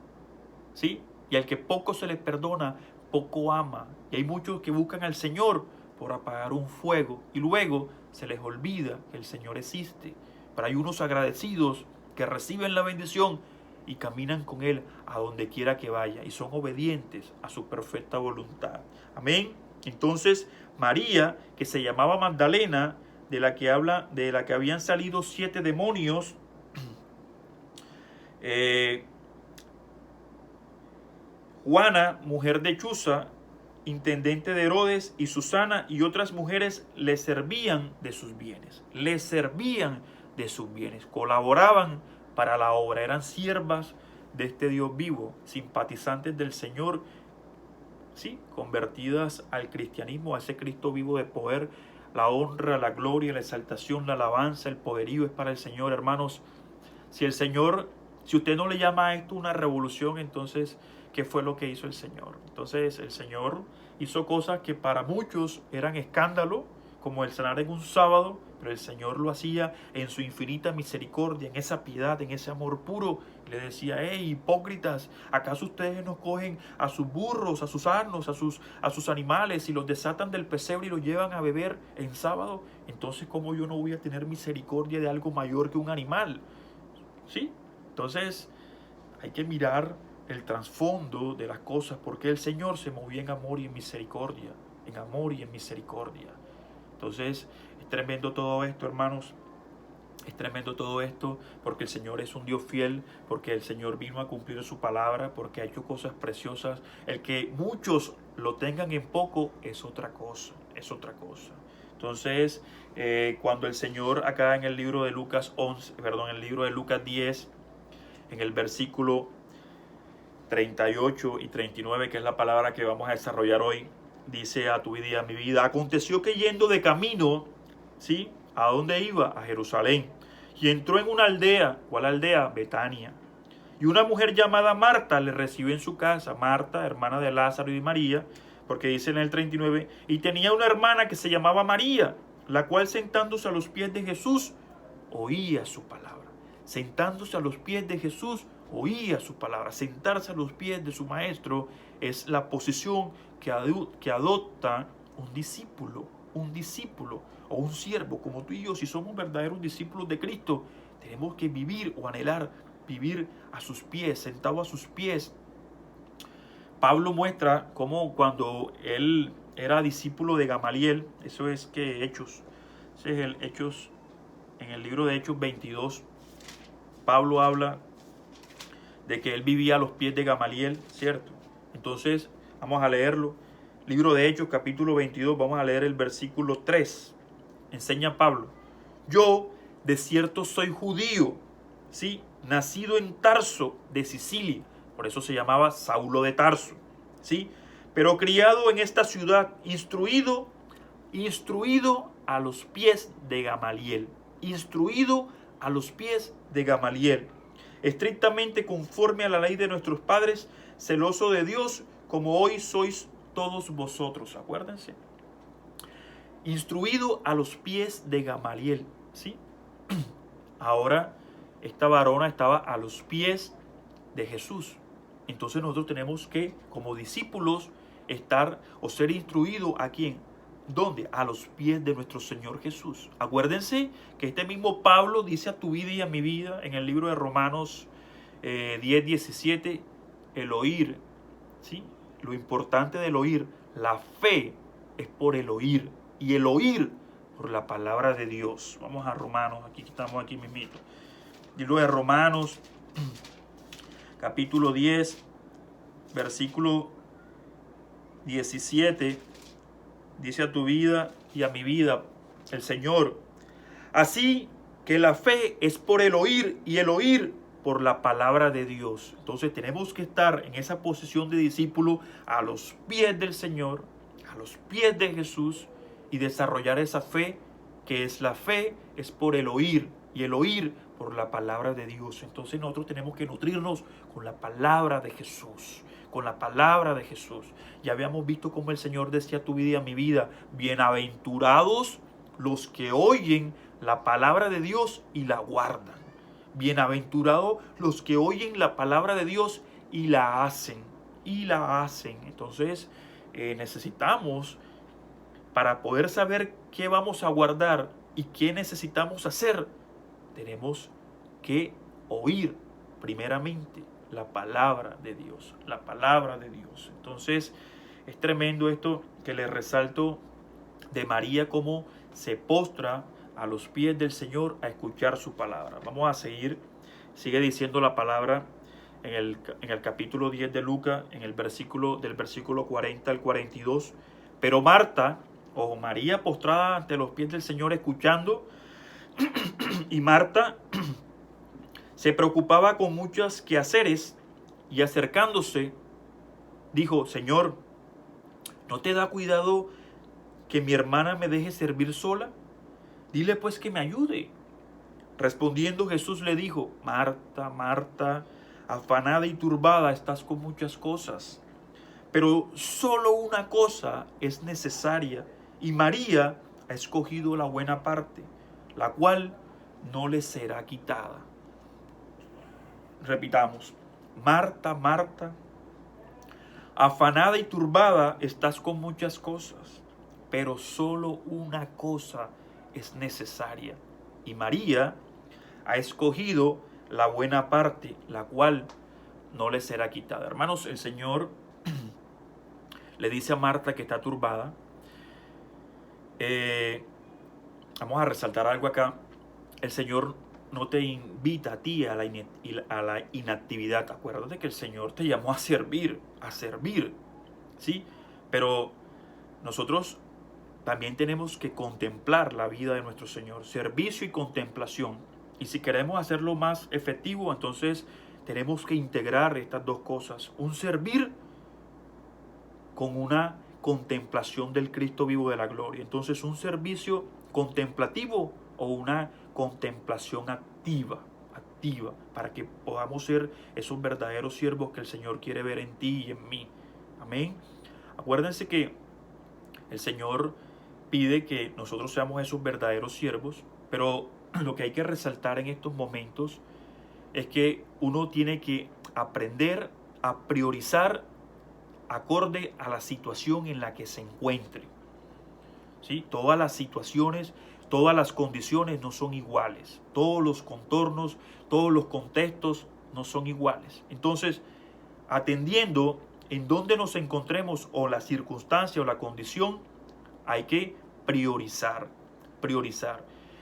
¿sí? Y al que poco se le perdona, poco ama. Y hay muchos que buscan al Señor por apagar un fuego y luego se les olvida que el Señor existe. Pero hay unos agradecidos que reciben la bendición y caminan con Él a donde quiera que vaya y son obedientes a su perfecta voluntad. Amén. Entonces María, que se llamaba Magdalena, de la que habían salido 7 demonios, Juana, mujer de Chuza, intendente de Herodes, y Susana y otras mujeres le servían de sus bienes. Le servían de sus bienes. Colaboraban para la obra. Eran siervas de este Dios vivo, simpatizantes del Señor, sí, convertidas al cristianismo, a ese Cristo vivo de poder. La honra, la gloria, la exaltación, la alabanza, el poderío es para el Señor, hermanos. Si usted no le llama a esto una revolución, entonces, ¿qué fue lo que hizo el Señor? Entonces, el Señor hizo cosas que para muchos eran escándalo, como el sanar en un sábado, pero el Señor lo hacía en su infinita misericordia, en esa piedad, en ese amor puro. Le decía: hey, hipócritas, ¿acaso ustedes no cogen a sus burros, a sus asnos, a sus animales y los desatan del pesebre y los llevan a beber en sábado? Entonces, ¿cómo yo no voy a tener misericordia de algo mayor que un animal? ¿Sí? Entonces hay que mirar el trasfondo de las cosas, porque el Señor se movía en amor y en misericordia, en amor y en misericordia. Entonces es tremendo todo esto, hermanos. Es tremendo todo esto, porque el Señor es un Dios fiel, porque el Señor vino a cumplir su palabra, porque ha hecho cosas preciosas. El que muchos lo tengan en poco es otra cosa, es otra cosa. Entonces, cuando el Señor acá en el libro de Lucas 10, en el versículo 38 y 39, que es la palabra que vamos a desarrollar hoy, dice: a tu vida y a mi vida, aconteció que yendo de camino, ¿sí?, ¿a dónde iba? A Jerusalén. Y entró en una aldea. ¿Cuál aldea? Betania. Y una mujer llamada Marta le recibió en su casa. Marta, hermana de Lázaro y de María, porque dice en el 39, y tenía una hermana que se llamaba María, la cual sentándose a los pies de Jesús, oía su palabra. Sentándose a los pies de Jesús, oía su palabra. Sentarse a los pies de su maestro es la posición que adopta un discípulo o un siervo como tú y yo. Si somos verdaderos discípulos de Cristo, tenemos que vivir o anhelar vivir a sus pies, sentado a sus pies. Pablo muestra cómo cuando él era discípulo de Gamaliel, eso es que Hechos, ese es el Hechos, en el libro de Hechos 22, Pablo habla de que él vivía a los pies de Gamaliel, ¿cierto? Entonces, vamos a leerlo. Libro de Hechos, capítulo 22, vamos a leer el versículo 3. Enseña Pablo: yo de cierto soy judío, ¿sí?, nacido en Tarso de Sicilia, por eso se llamaba Saulo de Tarso, ¿sí?, pero criado en esta ciudad, instruido a los pies de Gamaliel, instruido a los pies de Gamaliel, estrictamente conforme a la ley de nuestros padres, celoso de Dios, como hoy sois todos vosotros. Acuérdense, instruido a los pies de Gamaliel, ¿sí? Ahora esta varona estaba a los pies de Jesús. Entonces nosotros tenemos que, como discípulos, estar o ser instruidos ¿a quién? ¿Dónde? A los pies de nuestro Señor Jesús. Acuérdense que este mismo Pablo dice a tu vida y a mi vida en el libro de Romanos 10:17, el oír, ¿sí? Lo importante del oír, la fe es por el oír, y el oír por la palabra de Dios. Vamos a Romanos, aquí estamos aquí mismito. Libro de Romanos, capítulo 10, versículo 17, dice a tu vida y a mi vida el Señor: así que la fe es por el oír y el oír por la palabra de Dios. Entonces tenemos que estar en esa posición de discípulo a los pies del Señor, a los pies de Jesús, y desarrollar esa fe, que es la fe es por el oír y el oír por la palabra de Dios. Entonces nosotros tenemos que nutrirnos con la palabra de Jesús, con la palabra de Jesús. Ya habíamos visto cómo el Señor decía a tu vida y a mi vida: bienaventurados los que oyen la palabra de Dios y la guardan. Bienaventurados los que oyen la palabra de Dios y la hacen. Entonces necesitamos, para poder saber qué vamos a guardar y qué necesitamos hacer, tenemos que oír primeramente la palabra de Dios, la palabra de Dios. Entonces es tremendo esto que le resalto de María, cómo se postra a los pies del Señor a escuchar su palabra. Vamos a seguir, sigue diciendo la palabra en el capítulo 10 de Lucas, del versículo 40 al 42. Pero Marta, o María, postrada ante los pies del Señor escuchando, y Marta se preocupaba con muchos quehaceres, y acercándose dijo: Señor, ¿no te da cuidado que mi hermana me deje servir sola? Dile pues que me ayude. Respondiendo Jesús le dijo: Marta, Marta, afanada y turbada estás con muchas cosas, pero solo una cosa es necesaria, y María ha escogido la buena parte, la cual no le será quitada. Repitamos: Marta, Marta, afanada y turbada estás con muchas cosas, pero solo una cosa es necesaria, y María ha escogido la buena parte, la cual no le será quitada. Hermanos, el Señor le dice a Marta, que está turbada, vamos a resaltar algo acá. El Señor no te invita a ti a la inactividad. Acuérdate que el Señor te llamó a servir, ¿sí? Pero nosotros también tenemos que contemplar la vida de nuestro Señor, servicio y contemplación. Y si queremos hacerlo más efectivo, entonces tenemos que integrar estas dos cosas: un servir con una contemplación del Cristo vivo de la gloria. Entonces, un servicio contemplativo o una contemplación activa, para que podamos ser esos verdaderos siervos que el Señor quiere ver en ti y en mí. Amén. Acuérdense que el Señor pide que nosotros seamos esos verdaderos siervos, pero lo que hay que resaltar en estos momentos es que uno tiene que aprender a priorizar acorde a la situación en la que se encuentre. ¿Sí? Todas las situaciones, todas las condiciones no son iguales. Todos los contornos, todos los contextos no son iguales. Entonces, atendiendo en dónde nos encontremos, o la circunstancia o la condición, hay que priorizar.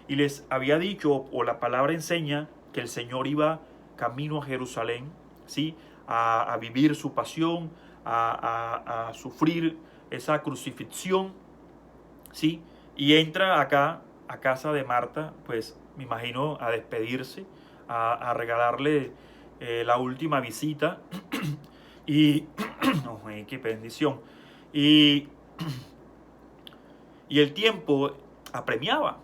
Y les había dicho, o la palabra enseña, que el Señor iba camino a Jerusalén, ¿sí? A vivir su pasión, a sufrir esa crucifixión, ¿sí? Y entra acá a casa de Marta, pues me imagino a despedirse, a regalarle la última visita. Y no, qué bendición. Y el tiempo apremiaba,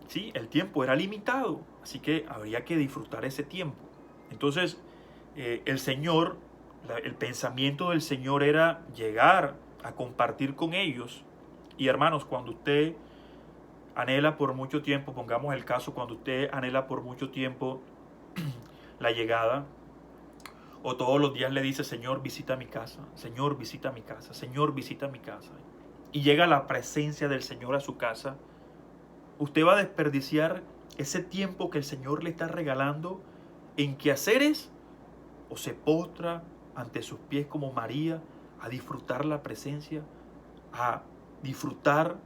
¿sí? El tiempo era limitado, así que habría que disfrutar ese tiempo. Entonces, el pensamiento del Señor era llegar a compartir con ellos. Y hermanos, cuando usted anhela por mucho tiempo, pongamos el caso, cuando usted anhela por mucho tiempo la llegada, o todos los días le dice: Señor, visita mi casa, Señor, visita mi casa, Señor, visita mi casa, y llega la presencia del Señor a su casa, usted va a desperdiciar ese tiempo que el Señor le está regalando en quehaceres, o se postra ante sus pies como María a disfrutar la presencia, a disfrutar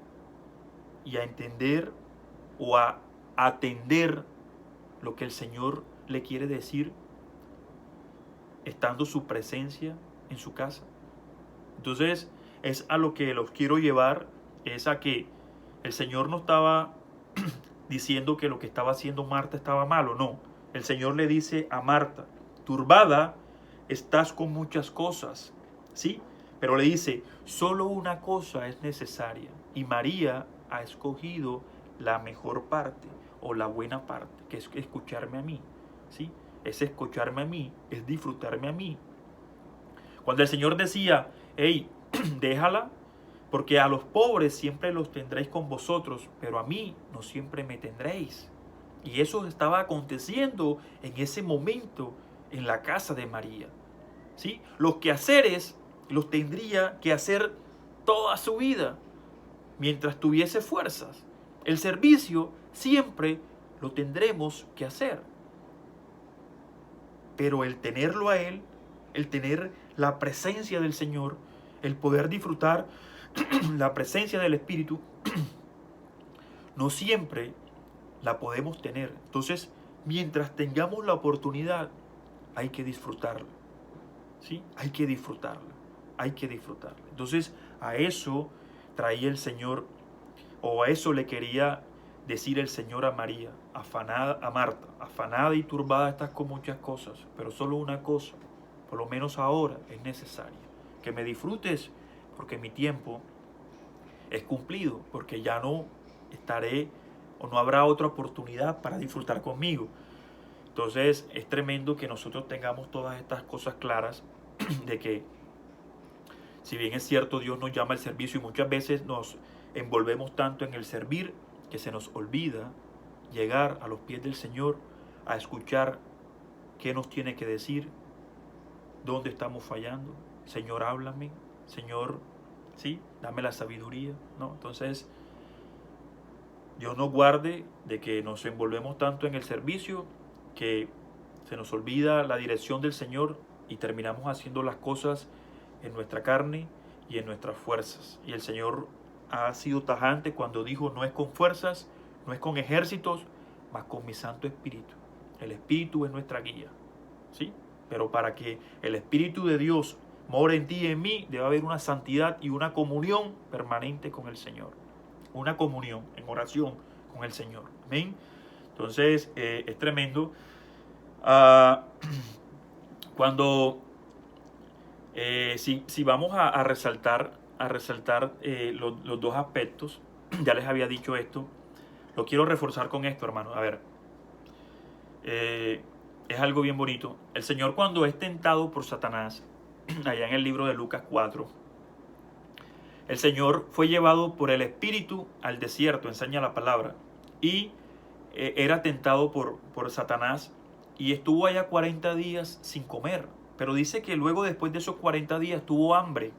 y a entender o a atender lo que el Señor le quiere decir, estando su presencia en su casa. Entonces, es a lo que los quiero llevar, es a que el Señor no estaba diciendo que lo que estaba haciendo Marta estaba malo, no. El Señor le dice a Marta: turbada estás con muchas cosas, ¿sí? Pero le dice: solo una cosa es necesaria, y María ha escogido la mejor parte, o la buena parte, que es escucharme a mí, ¿sí? Es escucharme a mí, es disfrutarme a mí. Cuando el Señor decía: hey, déjala, porque a los pobres siempre los tendréis con vosotros, pero a mí no siempre me tendréis. Y eso estaba aconteciendo en ese momento en la casa de María, ¿sí? Los quehaceres los tendría que hacer toda su vida mientras tuviese fuerzas. El servicio siempre lo tendremos que hacer. pero el tenerlo a Él, el tener la presencia del Señor, el poder disfrutar la presencia del Espíritu, no siempre la podemos tener. Entonces, mientras tengamos la oportunidad, hay que disfrutarla. ¿Sí? Hay que disfrutarla. Hay que disfrutarla. Entonces, a eso traía el Señor, o a eso le quería decir el Señor a María, afanada, a Marta, afanada y turbada estás con muchas cosas, pero solo una cosa, por lo menos ahora es necesaria, que me disfrutes, porque mi tiempo es cumplido, porque ya no estaré o no habrá otra oportunidad para disfrutar conmigo. Entonces es tremendo que nosotros tengamos todas estas cosas claras de que, si bien es cierto, Dios nos llama al servicio y muchas veces nos envolvemos tanto en el servir que se nos olvida llegar a los pies del Señor a escuchar qué nos tiene que decir, dónde estamos fallando. Señor, háblame. Señor, sí, dame la sabiduría, ¿no? Entonces, Dios nos guarde de que nos envolvemos tanto en el servicio que se nos olvida la dirección del Señor y terminamos haciendo las cosas en nuestra carne y en nuestras fuerzas. Y el Señor ha sido tajante cuando dijo, no es con fuerzas, no es con ejércitos, mas con mi Santo Espíritu. El Espíritu es nuestra guía, ¿sí? Pero para que el Espíritu de Dios more en ti y en mí, debe haber una santidad y una comunión permanente con el Señor. Una comunión en oración con el Señor. Amén. Entonces, es tremendo. Cuando, si vamos a resaltar los dos aspectos, ya les había dicho esto, lo quiero reforzar con esto, hermano. A ver, es algo bien bonito. El Señor, cuando es tentado por Satanás, allá en el libro de Lucas 4, el Señor fue llevado por el Espíritu al desierto, enseña la palabra, y era tentado por Satanás y estuvo allá 40 días sin comer. Pero dice que luego, después de esos 40 días, tuvo hambre.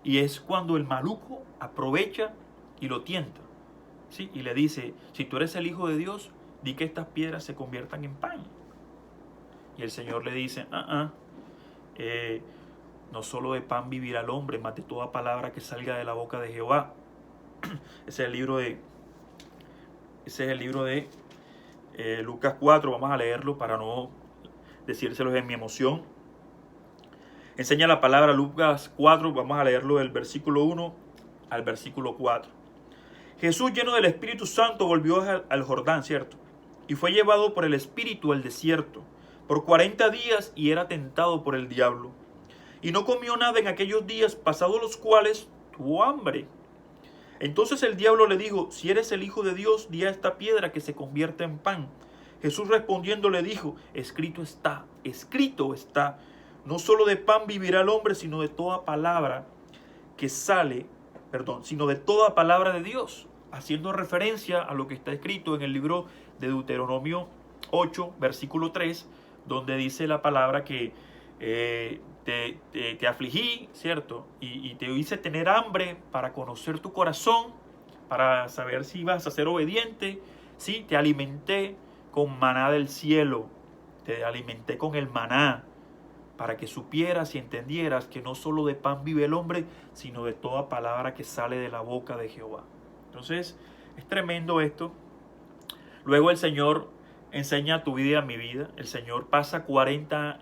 Y es cuando el maluco aprovecha y lo tienta, ¿sí? Y le dice, si tú eres el Hijo de Dios, di que estas piedras se conviertan en pan. Y el Señor le dice, no solo de pan vivirá el hombre, mas de toda palabra que salga de la boca de Jehová. Ese es el libro de Lucas 4. Vamos a leerlo para no decírselos en mi emoción. Enseña la palabra Lucas 4. Vamos a leerlo del versículo 1 al versículo 4. Jesús, lleno del Espíritu Santo, volvió al Jordán, ¿cierto? Y fue llevado por el Espíritu al desierto por 40 días y era tentado por el diablo. Y no comió nada en aquellos días, pasados los cuales tuvo hambre. Entonces el diablo le dijo, si eres el Hijo de Dios, di a esta piedra que se convierta en pan. Jesús respondiendo le dijo, escrito está, no solo de pan vivirá el hombre, sino de toda palabra sino de toda palabra de Dios, haciendo referencia a lo que está escrito en el libro de Deuteronomio 8, versículo 3, donde dice la palabra que te afligí, ¿cierto? Y te hice tener hambre para conocer tu corazón, para saber si ibas a ser obediente. Sí, te alimenté con maná del cielo, te alimenté con el maná, para que supieras y entendieras que no solo de pan vive el hombre, sino de toda palabra que sale de la boca de Jehová. Entonces, es tremendo esto. Luego el Señor enseña tu vida y a mi vida. El Señor pasa 40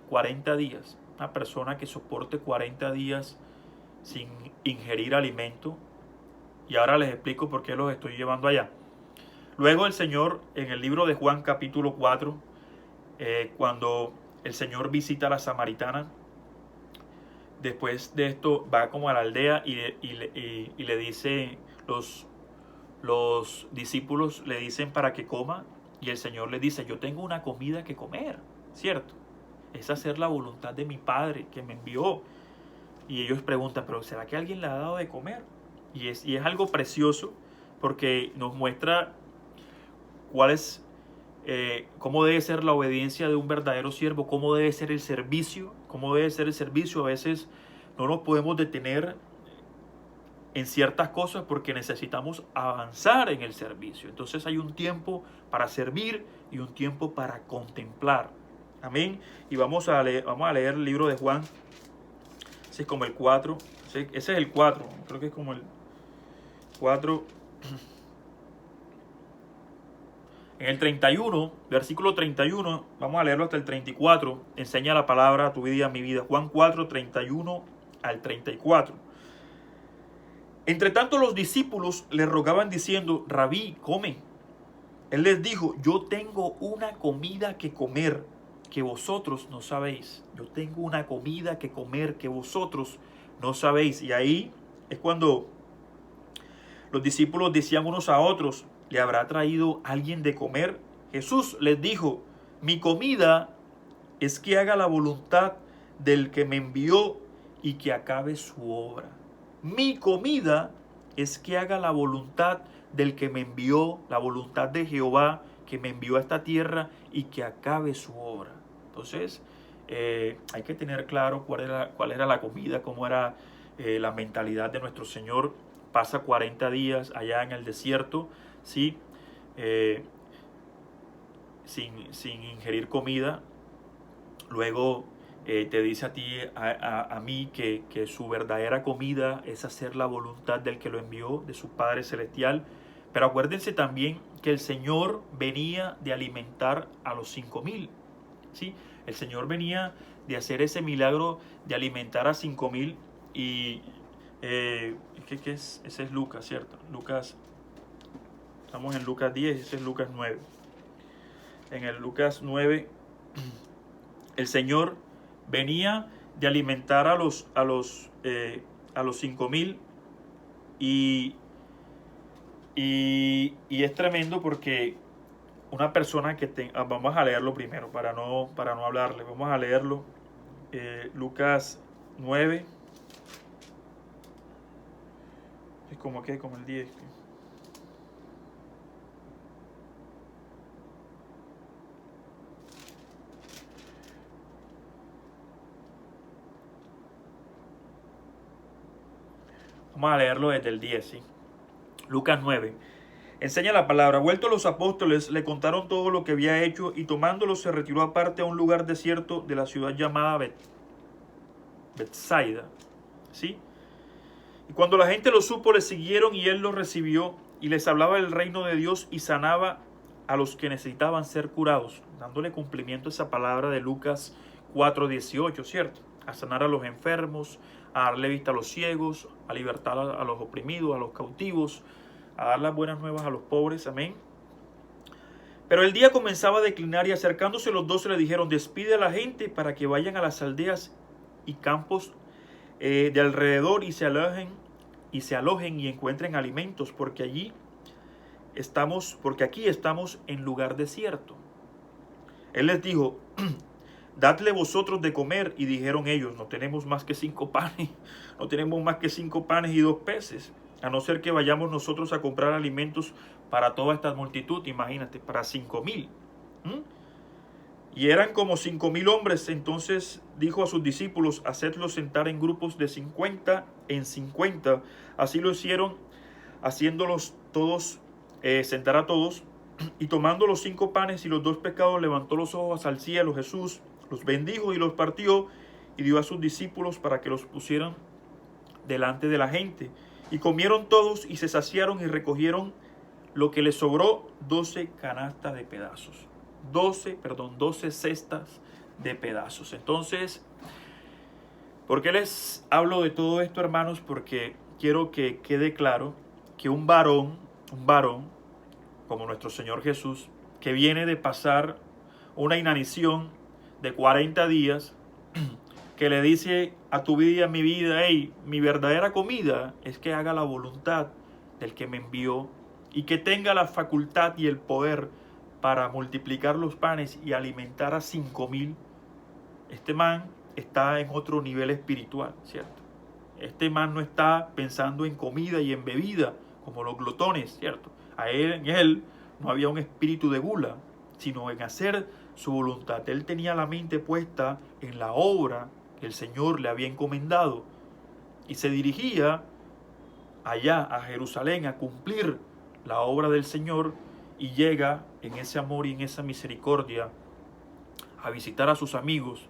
días. Una persona que soporte 40 días sin ingerir alimento. Y ahora les explico por qué los estoy llevando allá. Luego el Señor, en el libro de Juan capítulo 4, cuando el Señor visita a la samaritana, después de esto va como a la aldea y le dice, los discípulos le dicen para que coma, y el Señor le dice, yo tengo una comida que comer, ¿cierto? Es hacer la voluntad de mi Padre que me envió. Y ellos preguntan, pero ¿será que alguien le ha dado de comer? Y es algo precioso porque nos muestra cómo debe ser la obediencia de un verdadero siervo, cómo debe ser el servicio. A veces no nos podemos detener en ciertas cosas porque necesitamos avanzar en el servicio. Entonces hay un tiempo para servir y un tiempo para contemplar. Amén. Y vamos a leer el libro de Juan. Ese es como el 4. Ese es el 4. Creo que es como el 4. En el 31, versículo 31, vamos a leerlo hasta el 34. Enseña la palabra a tu vida y a mi vida. Juan 4, 31 al 34. Entre tanto los discípulos le rogaban diciendo: Rabí, come. Él les dijo: yo tengo una comida que comer que vosotros no sabéis. Yo tengo una comida que comer que vosotros no sabéis. Y ahí es cuando los discípulos decían unos a otros: ¿le habrá traído alguien de comer? Jesús les dijo: mi comida es que haga la voluntad del que me envió y que acabe su obra. Mi comida es que haga la voluntad del que me envió, la voluntad de Jehová que me envió a esta tierra y que acabe su obra. Entonces, hay que tener claro cuál era la comida, cómo era la mentalidad de nuestro Señor. Pasa 40 días allá en el desierto, ¿sí? Sin ingerir comida. Luego te dice a ti, a mí, que su verdadera comida es hacer la voluntad del que lo envió, de su Padre Celestial. Pero acuérdense también que el Señor venía de alimentar a los 5,000. ¿Sí? El Señor venía de hacer ese milagro de alimentar a 5,000. Y ¿qué es? Ese es Lucas, ¿cierto? Estamos en Lucas 10, ese es Lucas 9. En el Lucas 9, el Señor venía de alimentar a los 5,000. Y es tremendo porque una persona que vamos a leerlo primero para no hablarle. Vamos a leerlo. Lucas 9. Es como el 10. Vamos a leerlo desde el 10, ¿sí? Lucas 9. Enseña la palabra. Vueltos los apóstoles, le contaron todo lo que había hecho, y tomándolo se retiró aparte a un lugar desierto de la ciudad llamada Betsaida. ¿Sí? Y cuando la gente lo supo, le siguieron, y él los recibió y les hablaba del reino de Dios y sanaba a los que necesitaban ser curados, dándole cumplimiento a esa palabra de Lucas 4:18, ¿cierto? A sanar a los enfermos, a darle vista a los ciegos, a libertar a los oprimidos, a los cautivos, a dar las buenas nuevas a los pobres. Amén. Pero el día comenzaba a declinar, y acercándose los 12 le dijeron: despide a la gente para que vayan a las aldeas y campos de alrededor y se alojen y encuentren alimentos, porque aquí estamos en lugar desierto. Él les dijo: dadle vosotros de comer. Y dijeron ellos: no tenemos más que 5 panes, no tenemos más que 5 panes y 2 peces, a no ser que vayamos nosotros a comprar alimentos para toda esta multitud. Imagínate, para 5,000. Y eran como 5,000 hombres. Entonces dijo a sus discípulos: hacedlos sentar en grupos de 50 en 50. Así lo hicieron, haciéndolos todos sentar a todos. Y tomando los 5 panes y los 2 pescados, levantó los ojos al cielo Jesús, los bendijo y los partió, y dio a sus discípulos para que los pusieran delante de la gente. Y comieron todos y se saciaron, y recogieron lo que les sobró, 12 canastas de pedazos. 12 cestas de pedazos. Entonces, ¿por qué les hablo de todo esto, hermanos? Porque quiero que quede claro que un varón como nuestro Señor Jesús, que viene de pasar una inanición de 40 días, que le dice a tu vida y a mi vida: hey, mi verdadera comida es que haga la voluntad del que me envió, y que tenga la facultad y el poder para multiplicar los panes y alimentar a 5,000. Este man está en otro nivel espiritual, ¿cierto? Este man no está pensando en comida y en bebida como los glotones, ¿cierto? En él no había un espíritu de gula, sino en hacer su voluntad. Él tenía la mente puesta en la obra que el Señor le había encomendado, y se dirigía allá a Jerusalén a cumplir la obra del Señor, y llega en ese amor y en esa misericordia a visitar a sus amigos.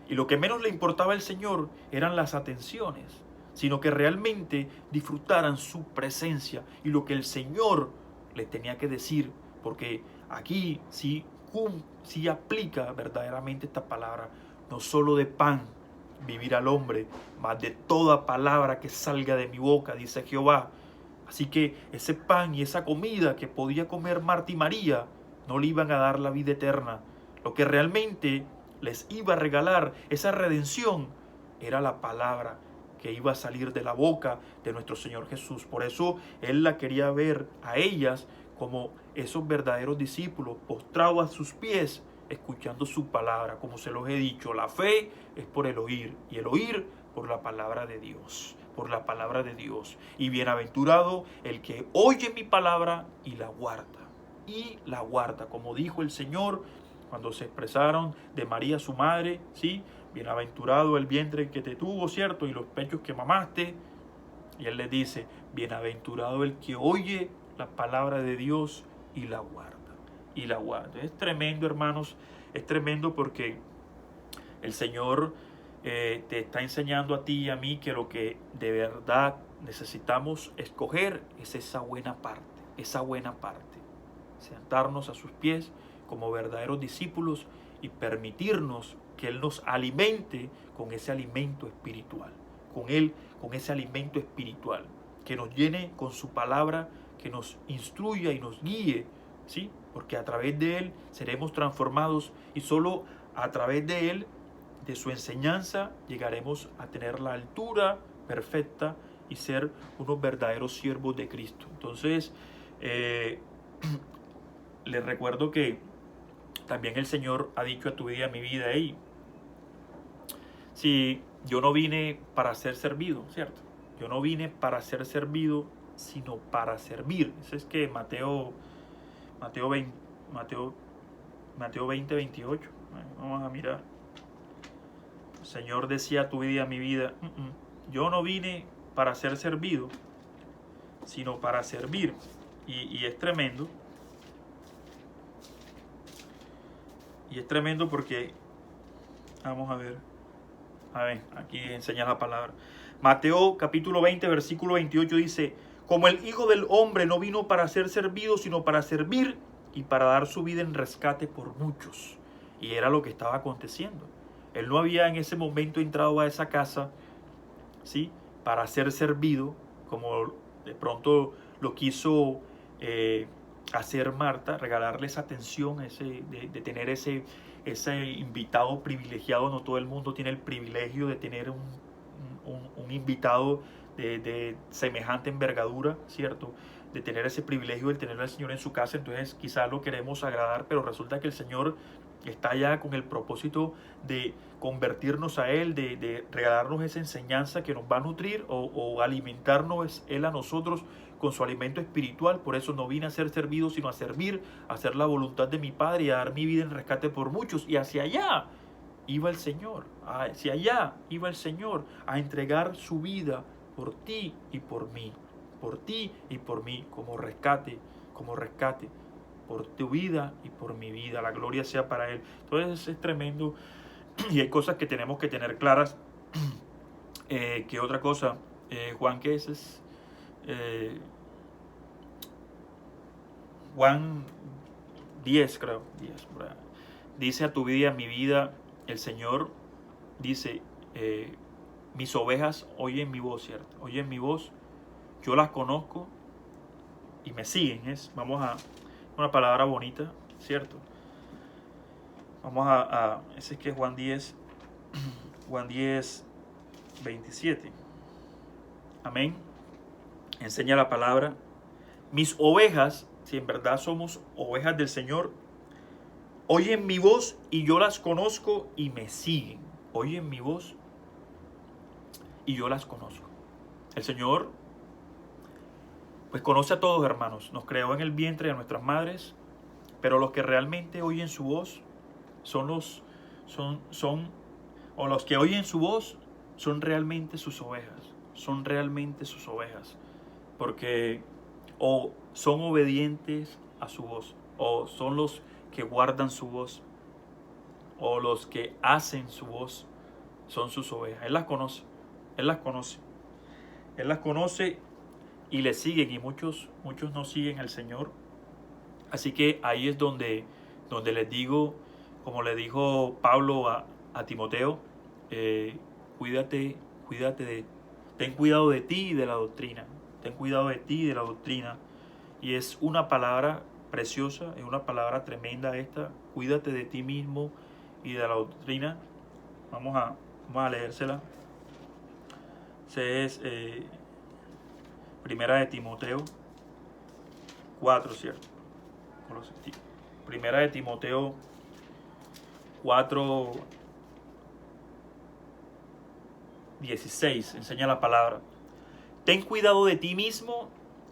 Y lo que menos le importaba al Señor eran las atenciones, sino que realmente disfrutaran su presencia y lo que el Señor les tenía que decir, porque aquí sí aplica verdaderamente esta palabra, no solo de pan vivir al hombre, mas de toda palabra que salga de mi boca, dice Jehová. Así que ese pan y esa comida que podía comer Marta y María no le iban a dar la vida eterna. Lo que realmente les iba a regalar esa redención era la palabra que iba a salir de la boca de nuestro Señor Jesús. Por eso Él la quería ver a ellas como esos verdaderos discípulos, postrados a sus pies, escuchando su palabra. Como se los he dicho, la fe es por el oír, y el oír por la palabra de Dios, por la palabra de Dios. Y bienaventurado el que oye mi palabra y la guarda, como dijo el Señor cuando se expresaron de María su madre, ¿sí? Bienaventurado el vientre que te tuvo, ¿cierto? Y los pechos que mamaste. Y Él les dice, bienaventurado el que oye la palabra de Dios y la guarda. Y la guarda. Es tremendo, hermanos. Es tremendo porque el Señor te está enseñando a ti y a mí que lo que de verdad necesitamos escoger es esa buena parte. Esa buena parte. Sentarnos a sus pies como verdaderos discípulos y permitirnos que Él nos alimente con ese alimento espiritual, con ese alimento espiritual, que nos llene con su palabra, que nos instruya y nos guíe, ¿sí? Porque a través de Él seremos transformados y solo a través de Él, de su enseñanza, llegaremos a tener la altura perfecta y ser unos verdaderos siervos de Cristo. Entonces, les recuerdo que también el Señor ha dicho a tu vida y a mi vida, hey, si yo no vine para ser servido, ¿cierto? Yo no vine para ser servido, sino para servir. Eso es que Mateo 20, 28. Vamos a mirar. El Señor decía a tu vida y a mi vida, yo no vine para ser servido, sino para servir. Y es tremendo. Y es tremendo porque, vamos a ver, aquí enseña la palabra. Mateo capítulo 20, versículo 28 dice, como el Hijo del Hombre no vino para ser servido, sino para servir y para dar su vida en rescate por muchos. Y era lo que estaba aconteciendo. Él no había en ese momento entrado a esa casa, ¿sí?, para ser servido, como de pronto lo quiso hacer Marta, regalarle esa atención, de tener ese invitado privilegiado. No todo el mundo tiene el privilegio de tener un invitado de semejante envergadura, ¿cierto? De tener ese privilegio de tener al Señor en su casa. Entonces quizás lo queremos agradar, pero resulta que el Señor está ya con el propósito de convertirnos a Él, de regalarnos esa enseñanza que nos va a nutrir o alimentarnos Él a nosotros con su alimento espiritual. Por eso no vine a ser servido, sino a servir, a hacer la voluntad de mi Padre y a dar mi vida en rescate por muchos. Y hacia allá iba el Señor, hacia allá iba el Señor, a entregar su vida por ti y por mí, como rescate, por tu vida y por mi vida. La gloria sea para Él. Entonces es tremendo y hay cosas que tenemos que tener claras. ¿Qué otra cosa? Juan, ¿qué es? Juan 10, creo. 10, dice a tu vida y a mi vida, el Señor dice, mis ovejas oyen mi voz, ¿cierto? Oyen mi voz, yo las conozco y me siguen. Vamos a una palabra bonita, ¿cierto? Vamos ese es que Juan 10, Juan 10, 27. Amén. Enseña la palabra. Mis ovejas, si en verdad somos ovejas del Señor, oyen mi voz y yo las conozco y me siguen. Oyen mi voz y yo las conozco. El Señor pues conoce a todos, hermanos. Nos creó en el vientre de nuestras madres, pero los que realmente oyen su voz los que oyen su voz son realmente sus ovejas. Son realmente sus ovejas. Porque o son obedientes a su voz, o son los que guardan su voz. o los que hacen su voz son sus ovejas. Él las conoce, Él las conoce, Él las conoce y le siguen, y muchos no siguen al Señor. Así que ahí es donde les digo, como le dijo Pablo a Timoteo, cuídate, ten cuidado de ti y de la doctrina, ten cuidado de ti y de la doctrina. Y es una palabra preciosa, es una palabra tremenda esta, cuídate de ti mismo y de la doctrina. Vamos a leérsela. Es Primera de Timoteo 4, ¿cierto? Primera de Timoteo 4, 16, enseña la palabra. Ten cuidado de ti mismo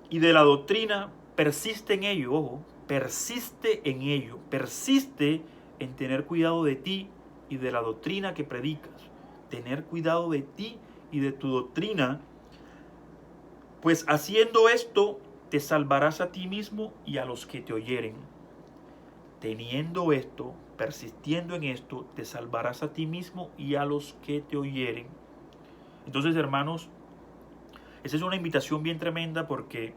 y de la doctrina, persiste en ello, ojo, persiste en ello, persiste en tener cuidado de ti y de la doctrina que predicas. Tener cuidado de ti y de tu doctrina, pues haciendo esto te salvarás a ti mismo y a los que te oyeren. Teniendo esto, persistiendo en esto, te salvarás a ti mismo y a los que te oyeren. Entonces, hermanos, esa es una invitación bien tremenda, porque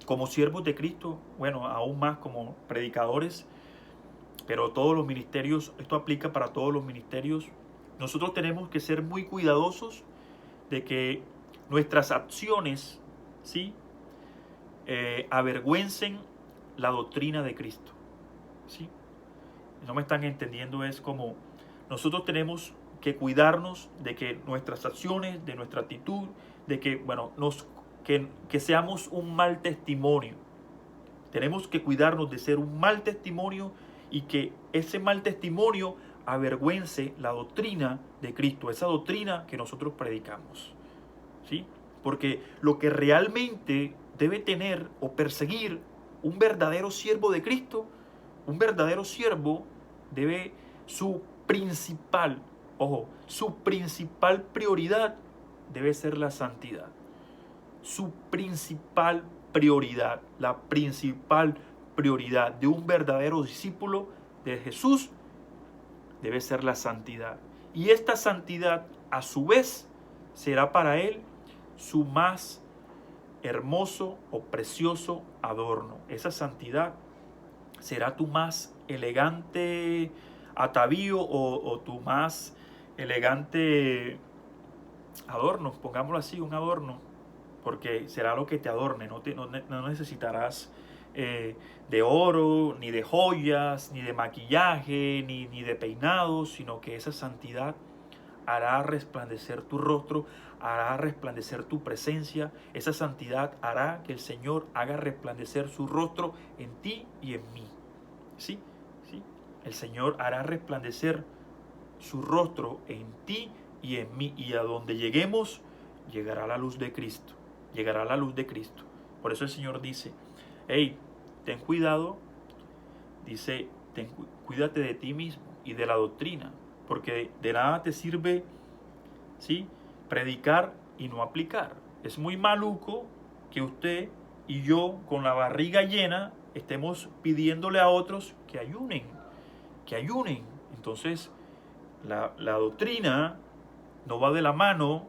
como siervos de Cristo, bueno, aún más como predicadores, pero todos los ministerios, esto aplica para todos los ministerios, nosotros tenemos que ser muy cuidadosos de que nuestras acciones, ¿sí?, avergüencen la doctrina de Cristo, ¿sí? No me están entendiendo, es como nosotros tenemos que cuidarnos de que nuestras acciones, de nuestra actitud, de que, bueno, que seamos un mal testimonio. Tenemos que cuidarnos de ser un mal testimonio y que ese mal testimonio avergüence la doctrina de Cristo, esa doctrina que nosotros predicamos, ¿sí? Porque lo que realmente debe tener o perseguir un verdadero siervo de Cristo, un verdadero siervo debe, su principal prioridad debe ser la santidad. Su principal prioridad, la principal prioridad de un verdadero discípulo de Jesús debe ser la santidad. Y esta santidad, a su vez, será para él su más hermoso o precioso adorno. Esa santidad será tu más elegante atavío o tu más elegante adorno, pongámoslo así, un adorno, porque será lo que te adorne, no necesitarás de oro, ni de joyas, ni de maquillaje, ni de peinados, sino que esa santidad hará resplandecer tu rostro, hará resplandecer tu presencia. Esa santidad hará que el Señor haga resplandecer su rostro en ti y en mí. ¿Sí? ¿Sí? El Señor hará resplandecer su rostro en ti y en mí. Y a donde lleguemos, llegará la luz de Cristo. Llegará la luz de Cristo. Por eso el Señor dice, hey, ten cuidado, dice, cuídate de ti mismo y de la doctrina, porque de nada te sirve, ¿sí?, predicar y no aplicar. Es muy maluco que usted y yo, con la barriga llena, estemos pidiéndole a otros que ayunen, que ayunen. Entonces, la doctrina no va de la mano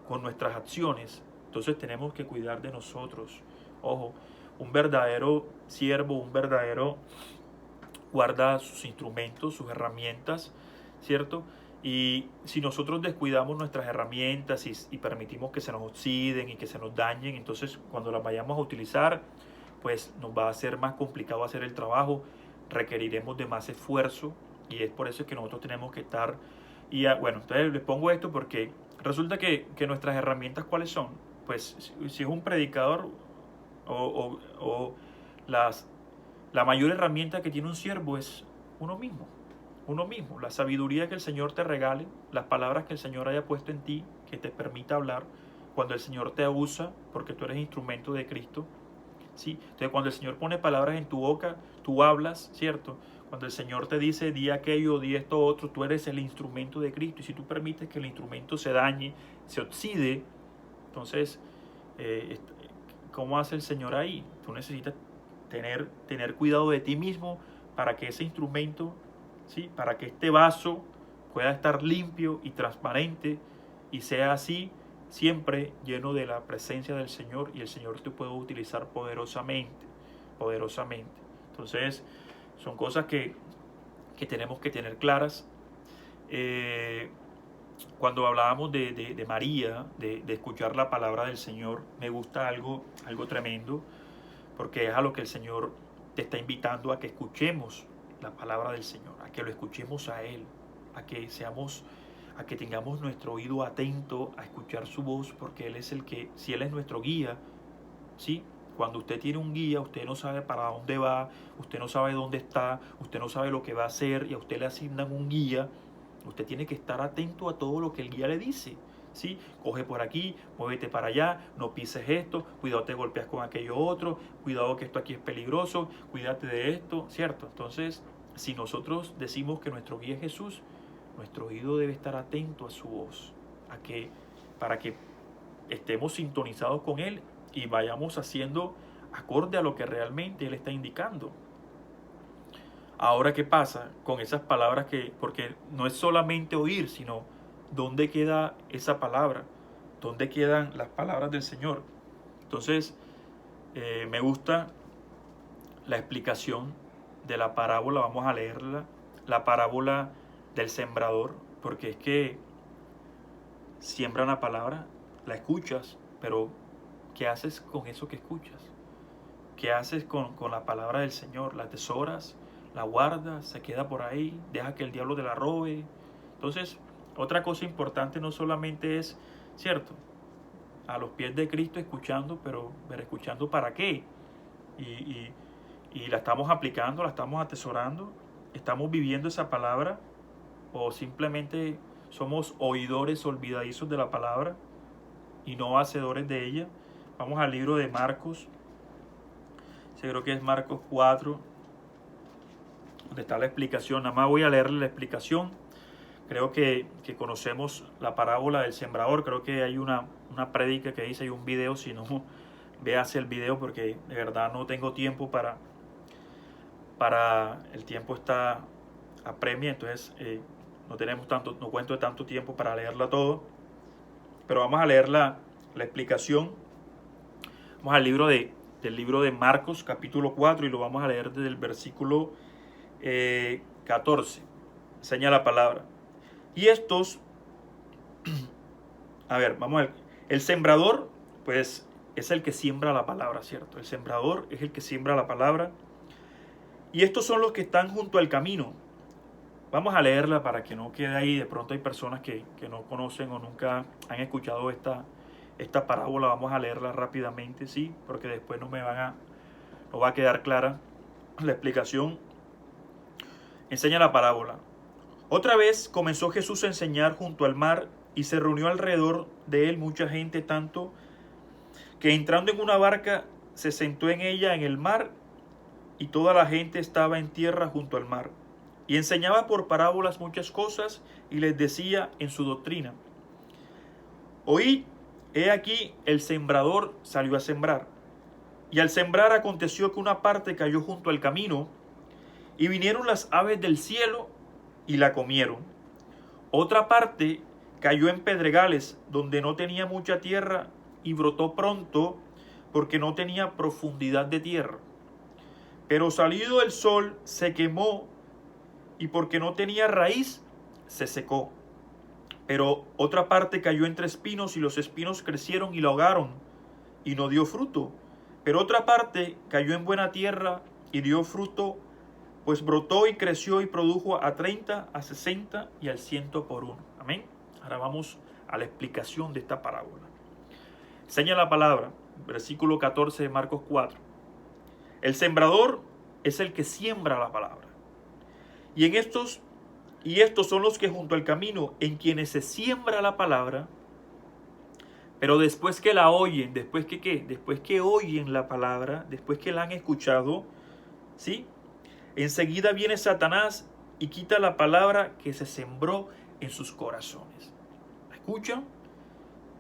con nuestras acciones. Entonces tenemos que cuidar de nosotros. Ojo, un verdadero siervo, un verdadero guarda sus instrumentos, sus herramientas, ¿cierto? Y si nosotros descuidamos nuestras herramientas y permitimos que se nos oxiden y que se nos dañen, entonces cuando las vayamos a utilizar, pues nos va a ser más complicado hacer el trabajo, requeriremos de más esfuerzo, y es por eso que nosotros tenemos que estar. Y bueno, entonces les pongo esto porque resulta que nuestras herramientas, ¿cuáles son? Pues si es un predicador o la mayor herramienta que tiene un siervo es uno mismo. Uno mismo, la sabiduría que el Señor te regale, las palabras que el Señor haya puesto en ti, que te permita hablar, cuando el Señor te usa, porque tú eres instrumento de Cristo, ¿sí? Entonces cuando el Señor pone palabras en tu boca, tú hablas, ¿cierto? Cuando el Señor te dice, di aquello, di esto otro, tú eres el instrumento de Cristo, y si tú permites que el instrumento se dañe, se oxide, entonces, ¿cómo hace el Señor ahí? Tú necesitas tener cuidado de ti mismo para que ese instrumento ¿sí? Para que este vaso pueda estar limpio y transparente y sea así siempre lleno de la presencia del Señor, y el Señor te puede utilizar poderosamente, poderosamente. Entonces, son cosas que tenemos que tener claras. Cuando hablábamos de María, de escuchar la palabra del Señor, me gusta algo tremendo, porque es a lo que el Señor te está invitando, a que escuchemos la palabra del Señor, a que lo escuchemos a Él, a que tengamos nuestro oído atento a escuchar su voz, porque Él es el que, si Él es nuestro guía, ¿sí? Cuando usted tiene un guía, usted no sabe para dónde va, usted no sabe dónde está, usted no sabe lo que va a hacer, y a usted le asignan un guía. Usted tiene que estar atento a todo lo que el guía le dice, ¿sí? Coge por aquí, muévete para allá, no pises esto, cuidado te golpeas con aquello otro, cuidado que esto aquí es peligroso, cuídate de esto, ¿cierto? Entonces, si nosotros decimos que nuestro guía es Jesús, nuestro oído debe estar atento a su voz, para que estemos sintonizados con Él y vayamos haciendo acorde a lo que realmente Él está indicando. Ahora, ¿qué pasa con esas palabras porque no es solamente oír, sino dónde queda esa palabra? ¿Dónde quedan las palabras del Señor? Entonces, me gusta la explicación de la parábola, vamos a leerla, la parábola del sembrador, porque es que siembran la palabra, la escuchas, pero ¿qué haces con eso que escuchas? ¿Qué haces con la palabra del Señor? ¿La atesoras? ¿La guardas? ¿Se queda por ahí? ¿Deja que el diablo te la robe? Entonces, otra cosa importante no solamente es, ¿cierto?, a los pies de Cristo escuchando, pero escuchando para qué. Y la estamos aplicando, la estamos atesorando, estamos viviendo esa palabra, o simplemente somos oidores olvidadizos de la palabra y no hacedores de ella. Vamos al libro de Marcos. Creo que es Marcos 4, donde está la explicación. Nada más voy a leerle la explicación. Creo que conocemos la parábola del sembrador. Creo que hay una prédica que dice, hay un video. Si no, véase el video, porque de verdad no tengo tiempo para el tiempo está apremia. Entonces no cuento de tanto tiempo para leerla todo. Pero vamos a leer la explicación. Vamos al libro del libro de Marcos, capítulo 4, y lo vamos a leer desde el versículo 14. Enseña la palabra. Y estos, a ver, vamos a ver. El sembrador, pues, es el que siembra la palabra, ¿cierto? El sembrador es el que siembra la palabra. Y estos son los que están junto al camino. Vamos a leerla para que no quede ahí. De pronto hay personas que no conocen o nunca han escuchado esta parábola. Vamos a leerla rápidamente, sí, porque después no va a quedar clara la explicación. Enseña la parábola. Otra vez comenzó Jesús a enseñar junto al mar, y se reunió alrededor de él mucha gente, tanto que entrando en una barca se sentó en ella en el mar, y toda la gente estaba en tierra junto al mar. Y enseñaba por parábolas muchas cosas, y les decía en su doctrina: Oíd, he aquí el sembrador salió a sembrar. Y al sembrar aconteció que una parte cayó junto al camino, y vinieron las aves del cielo y la comieron. Otra parte cayó en pedregales, donde no tenía mucha tierra, y brotó pronto, porque no tenía profundidad de tierra. Pero salido el sol se quemó, y porque no tenía raíz, se secó. Pero otra parte cayó entre espinos, y los espinos crecieron y la ahogaron, y no dio fruto. Pero otra parte cayó en buena tierra y dio fruto, pues brotó y creció y produjo a 30, a 60 y al 100 por uno. Amén. Ahora vamos a la explicación de esta parábola. Enseña la palabra, versículo 14 de Marcos 4. El sembrador es el que siembra la palabra. Y estos son los que junto al camino, en quienes se siembra la palabra, pero después que la oyen, después que ¿qué? Después que oyen la palabra, después que la han escuchado, ¿sí? Enseguida viene Satanás y quita la palabra que se sembró en sus corazones. ¿La escuchan?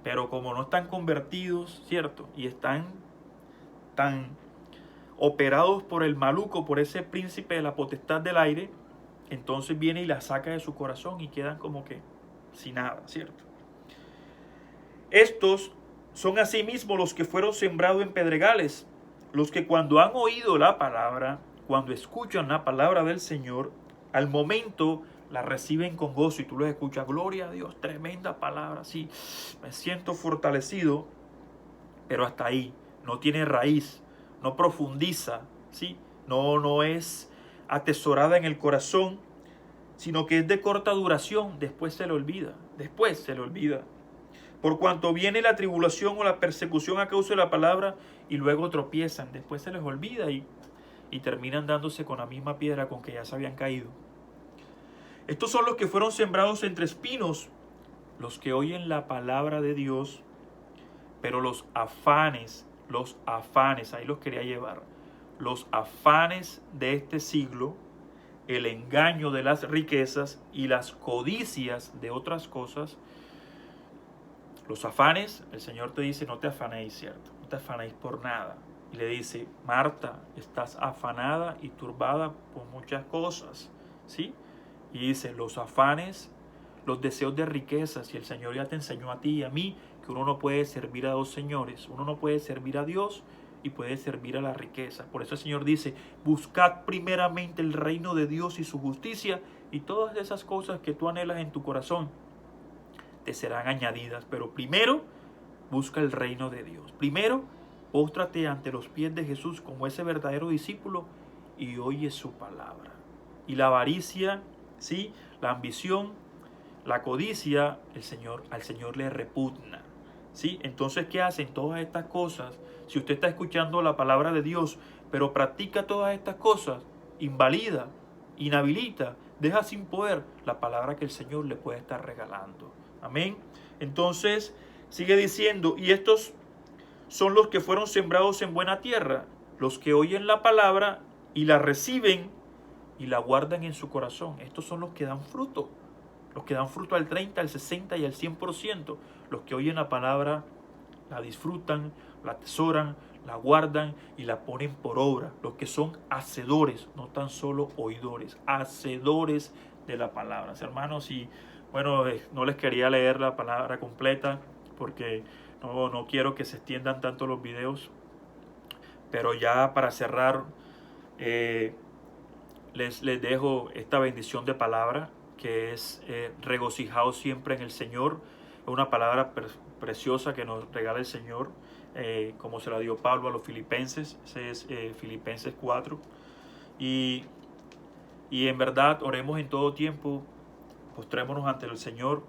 Pero como no están convertidos, ¿cierto? Y están tan operados por el maluco, por ese príncipe de la potestad del aire, entonces viene y las saca de su corazón y quedan como que sin nada, ¿cierto? Estos son asimismo los que fueron sembrados en pedregales, los que cuando han oído la palabra, cuando escuchan la palabra del Señor, al momento la reciben con gozo y tú los escuchas, gloria a Dios, tremenda palabra, sí, me siento fortalecido, pero hasta ahí, no tiene raíz, no profundiza, ¿sí? No es atesorada en el corazón, sino que es de corta duración, después se le olvida. Por cuanto viene la tribulación o la persecución a causa de la palabra y luego tropiezan, después se les olvida y terminan dándose con la misma piedra con que ya se habían caído. Estos son los que fueron sembrados entre espinos, los que oyen la palabra de Dios, pero los afanes, ahí los quería llevar, los afanes de este siglo, el engaño de las riquezas y las codicias de otras cosas. Los afanes, el Señor te dice, no te afanéis, ¿cierto? No te afanéis por nada. Y le dice, Marta, estás afanada y turbada por muchas cosas, ¿sí? Y dice, los afanes, los deseos de riquezas, y el Señor ya te enseñó a ti y a mí que uno no puede servir a dos señores. Uno no puede servir a Dios y puede servir a la riqueza. Por eso el Señor dice, buscad primeramente el reino de Dios y su justicia, y todas esas cosas que tú anhelas en tu corazón te serán añadidas. Pero primero, busca el reino de Dios. Primero, póstrate ante los pies de Jesús como ese verdadero discípulo y oye su palabra. Y la avaricia, ¿sí? La ambición, la codicia, al Señor le repugna, ¿sí? Entonces, ¿qué hacen todas estas cosas? Si usted está escuchando la palabra de Dios, pero practica todas estas cosas, invalida, inhabilita, deja sin poder la palabra que el Señor le puede estar regalando. Amén. Entonces, sigue diciendo, y estos son los que fueron sembrados en buena tierra, los que oyen la palabra y la reciben y la guardan en su corazón. Estos son los que dan fruto. Los que dan fruto al 30, al 60 y al 100%. Los que oyen la palabra, la disfrutan, la atesoran, la guardan y la ponen por obra. Los que son hacedores, no tan solo oidores, hacedores de la palabra. Hermanos, y bueno, no les quería leer la palabra completa porque no quiero que se extiendan tanto los videos. Pero ya para cerrar, les dejo esta bendición de palabra que es regocijaos siempre en el Señor. Es una palabra preciosa que nos regala el Señor, como se la dio Pablo a los filipenses. Ese es Filipenses 4. Y en verdad oremos en todo tiempo, postrémonos ante el Señor,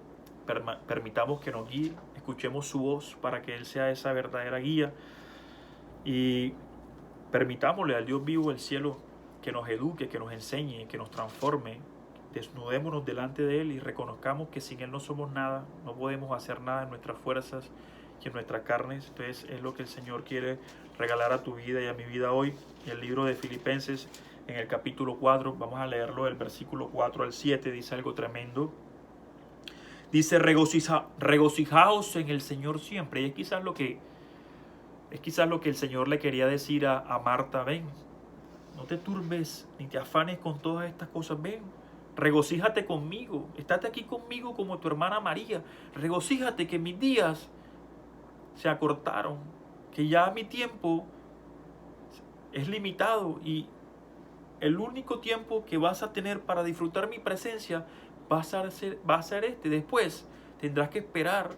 permitamos que nos guíe, escuchemos su voz para que Él sea esa verdadera guía y permitámosle al Dios vivo del cielo que nos eduque, que nos enseñe, que nos transforme. Desnudémonos delante de Él y reconozcamos que sin Él no somos nada, no podemos hacer nada en nuestras fuerzas y en nuestras carnes. Entonces es lo que el Señor quiere regalar a tu vida y a mi vida hoy. El libro de Filipenses, en el capítulo 4, vamos a leerlo del versículo 4 al 7, dice algo tremendo. Dice, regocijaos en el Señor siempre. Y es quizás lo que el Señor le quería decir a Marta. Ven, no te turbes ni te afanes con todas estas cosas. Ven, regocíjate conmigo. Estate aquí conmigo como tu hermana María. Regocíjate que mis días se acortaron, que ya mi tiempo es limitado y el único tiempo que vas a tener para disfrutar mi presencia va a ser este. Después tendrás que esperar,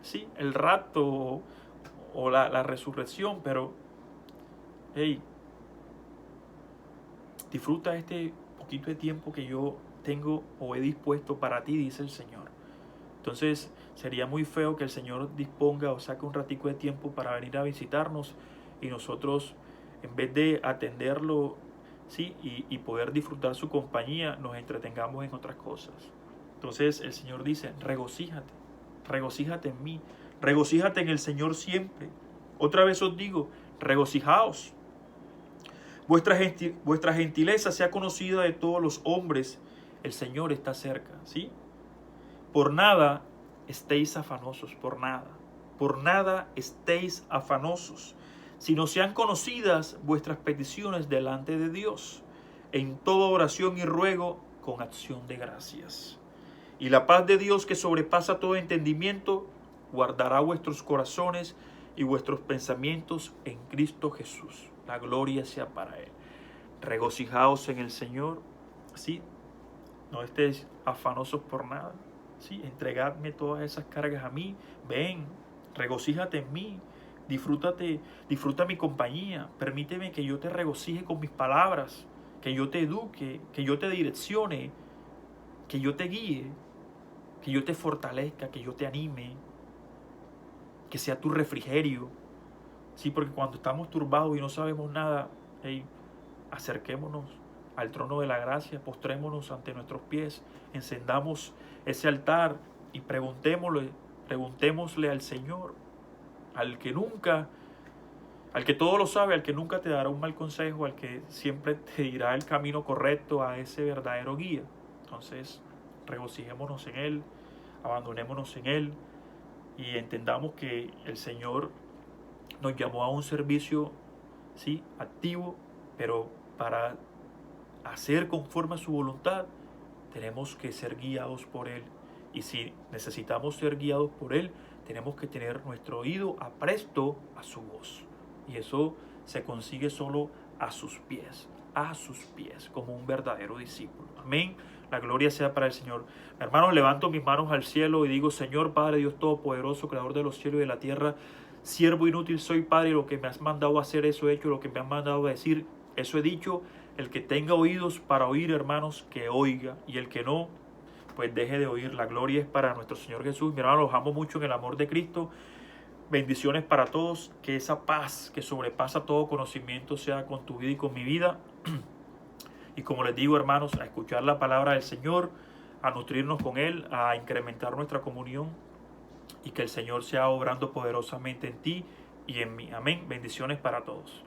¿sí?, el rapto o la resurrección, pero hey, disfruta este poquito de tiempo que yo tengo o he dispuesto para ti, dice el Señor. Entonces sería muy feo que el Señor disponga o saque un ratico de tiempo para venir a visitarnos y nosotros, en vez de atenderlo, ¿sí?, y poder disfrutar su compañía, nos entretengamos en otras cosas. Entonces el Señor dice, regocíjate en mí, regocíjate en el Señor siempre. Otra vez os digo, regocijaos. Vuestra gentileza sea conocida de todos los hombres, el Señor está cerca, ¿sí? Por nada estéis afanosos, por nada estéis afanosos, sino sean conocidas vuestras peticiones delante de Dios, en toda oración y ruego, con acción de gracias. Y la paz de Dios, que sobrepasa todo entendimiento, guardará vuestros corazones y vuestros pensamientos en Cristo Jesús. La gloria sea para Él. Regocijaos en el Señor, ¿sí? No estéis afanosos por nada, ¿sí? Entregadme todas esas cargas a mí. Ven, regocíjate en mí. Disfruta mi compañía. Permíteme que yo te regocije con mis palabras, que yo te eduque, que yo te direccione, que yo te guíe, que yo te fortalezca, que yo te anime, que sea tu refrigerio. Sí, porque cuando estamos turbados y no sabemos nada, hey, acerquémonos al trono de la gracia, postrémonos ante nuestros pies, encendamos ese altar y preguntémosle al Señor, al que todo lo sabe, al que nunca te dará un mal consejo, al que siempre te dirá el camino correcto, a ese verdadero guía. Entonces, regocijémonos en Él, abandonémonos en Él y entendamos que el Señor nos llamó a un servicio, sí, activo, pero para hacer conforme a su voluntad tenemos que ser guiados por Él. Y si necesitamos ser guiados por Él, tenemos que tener nuestro oído apresto a su voz. Y eso se consigue solo a sus pies, como un verdadero discípulo. Amén. La gloria sea para el Señor. Hermanos, levanto mis manos al cielo y digo: Señor, Padre Dios Todopoderoso, Creador de los cielos y de la tierra, siervo inútil soy, Padre, lo que me has mandado a hacer, eso he hecho, lo que me has mandado a decir, eso he dicho. El que tenga oídos para oír, hermanos, que oiga, y el que no, pues deje de oír. La gloria es para nuestro Señor Jesús. Mi hermano, los amo mucho en el amor de Cristo. Bendiciones para todos. Que esa paz que sobrepasa todo conocimiento sea con tu vida y con mi vida. Y como les digo, hermanos, a escuchar la palabra del Señor, a nutrirnos con Él, a incrementar nuestra comunión, y que el Señor sea obrando poderosamente en ti y en mí. Amén. Bendiciones para todos.